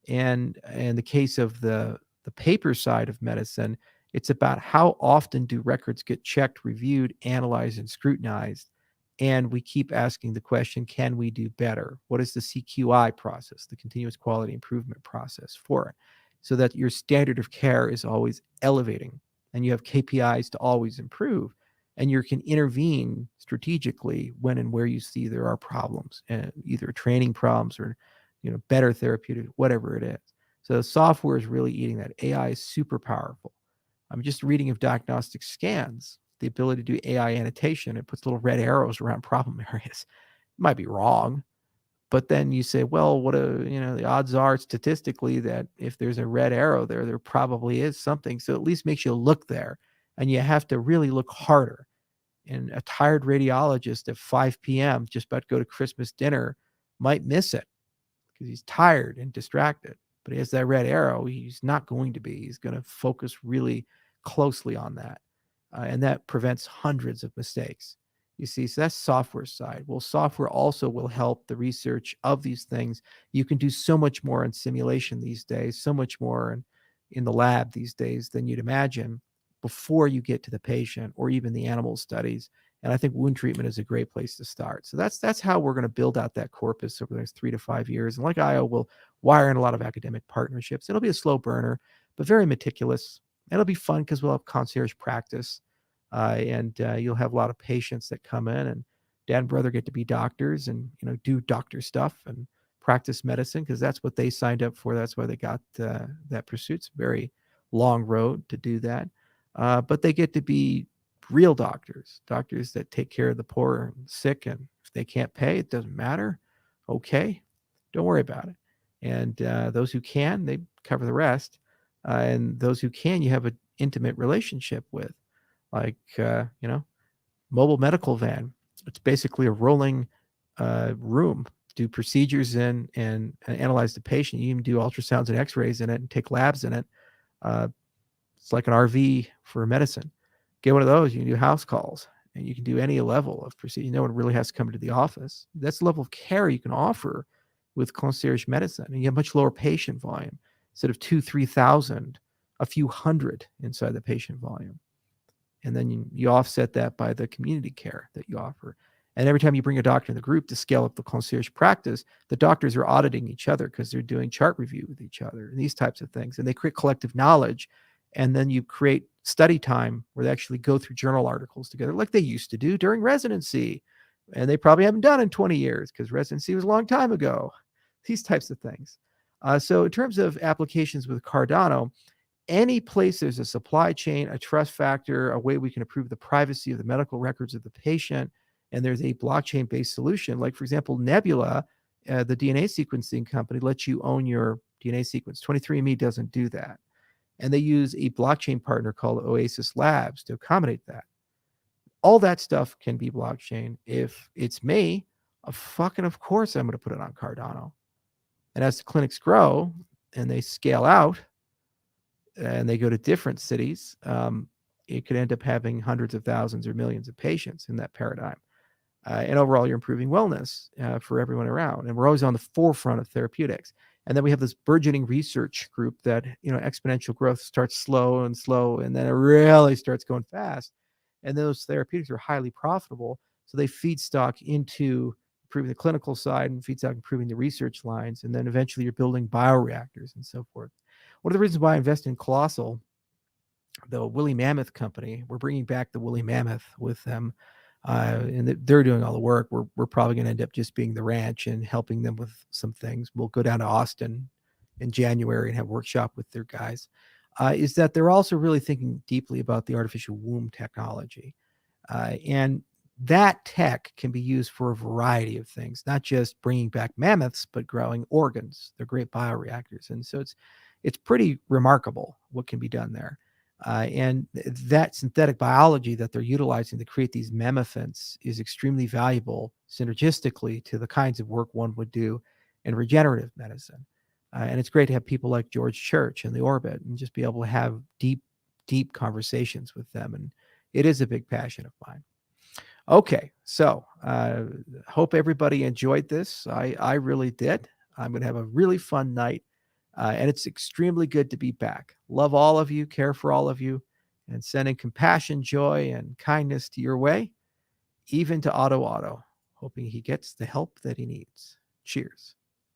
And in the case of the paper side of medicine, it's about how often do records get checked, reviewed, analyzed, and scrutinized. And we keep asking the question, can we do better? What is the CQI process, the continuous quality improvement process for it? So that your standard of care is always elevating and you have KPIs to always improve, and you can intervene strategically when and where you see there are problems, either training problems or better therapeutic, whatever it is. So software is really eating that. AI is super powerful. I'm just reading of diagnostic scans, the ability to do AI annotation. It puts little red arrows around problem areas. It might be wrong, but then you say, well, the odds are statistically that if there's a red arrow there probably is something. So at least makes you look there, and you have to really look harder. And a tired radiologist at 5 p.m. just about to go to Christmas dinner might miss it because he's tired and distracted. But he has that red arrow. He's not going to be. He's going to focus really closely on that. And that prevents hundreds of mistakes. You see, so that's software side. Well, software also will help the research of these things. You can do so much more in simulation these days, so much more in the lab these days than you'd imagine before you get to the patient or even the animal studies. And I think wound treatment is a great place to start. So that's how we're going to build out that corpus over the next 3 to 5 years. And like IO, we'll wire in a lot of academic partnerships. It'll be a slow burner, but very meticulous. And it'll be fun because we'll have concierge practice. And you'll have a lot of patients that come in, and dad and brother get to be doctors and do doctor stuff and practice medicine because that's what they signed up for. That's why they got that pursuit. It's a very long road to do that. But they get to be real doctors that take care of the poor and sick. And if they can't pay, it doesn't matter. Okay, don't worry about it. And those who can, they cover the rest. And those who can, you have an intimate relationship with. Like, mobile medical van. It's basically a rolling room. Do procedures in and analyze the patient. You even do ultrasounds and x-rays in it and take labs in it. It's like an RV for medicine. Get one of those. You can do house calls and you can do any level of procedure. No one really has to come into the office. That's the level of care you can offer with concierge medicine. And you have much lower patient volume. Instead of 2,000, 3,000, a few hundred inside the patient volume. And then you offset that by the community care that you offer. And every time you bring a doctor in the group to scale up the concierge practice, the doctors are auditing each other because they're doing chart review with each other and these types of things. And they create collective knowledge. And then you create study time where they actually go through journal articles together like they used to do during residency. And they probably haven't done in 20 years because residency was a long time ago. These types of things. So in terms of applications with Cardano, any place there's a supply chain, a trust factor, a way we can improve the privacy of the medical records of the patient, and there's a blockchain-based solution, like, for example, Nebula, the DNA sequencing company, lets you own your DNA sequence. 23andMe doesn't do that. And they use a blockchain partner called Oasis Labs to accommodate that. All that stuff can be blockchain. If it's me, of course I'm going to put it on Cardano. And as the clinics grow and they scale out and they go to different cities, it could end up having hundreds of thousands or millions of patients in that paradigm. And overall, you're improving wellness for everyone around. And we're always on the forefront of therapeutics. And then we have this burgeoning research group that, exponential growth starts slow, and then it really starts going fast. And those therapeutics are highly profitable. So they feedstock into improving the clinical side and feedstock improving the research lines. And then eventually you're building bioreactors and so forth. One of the reasons why I invest in Colossal, the woolly mammoth company, we're bringing back the woolly mammoth with them. And they're doing all the work. We're probably going to end up just being the ranch and helping them with some things. We'll go down to Austin in January and have a workshop with their guys. Is that they're also really thinking deeply about the artificial womb technology. And that tech can be used for a variety of things, not just bringing back mammoths, but growing organs. They're great bioreactors. And so it's pretty remarkable what can be done there. And that synthetic biology that they're utilizing to create these mammothants is extremely valuable synergistically to the kinds of work one would do in regenerative medicine. And it's great to have people like George Church in the orbit and just be able to have deep conversations with them. And it is a big passion of mine. Okay, so hope everybody enjoyed this. I really did. I'm going to have a really fun night. And it's extremely good to be back. Love all of you, care for all of you, and sending compassion, joy, and kindness to your way, even to Otto, hoping he gets the help that he needs. Cheers.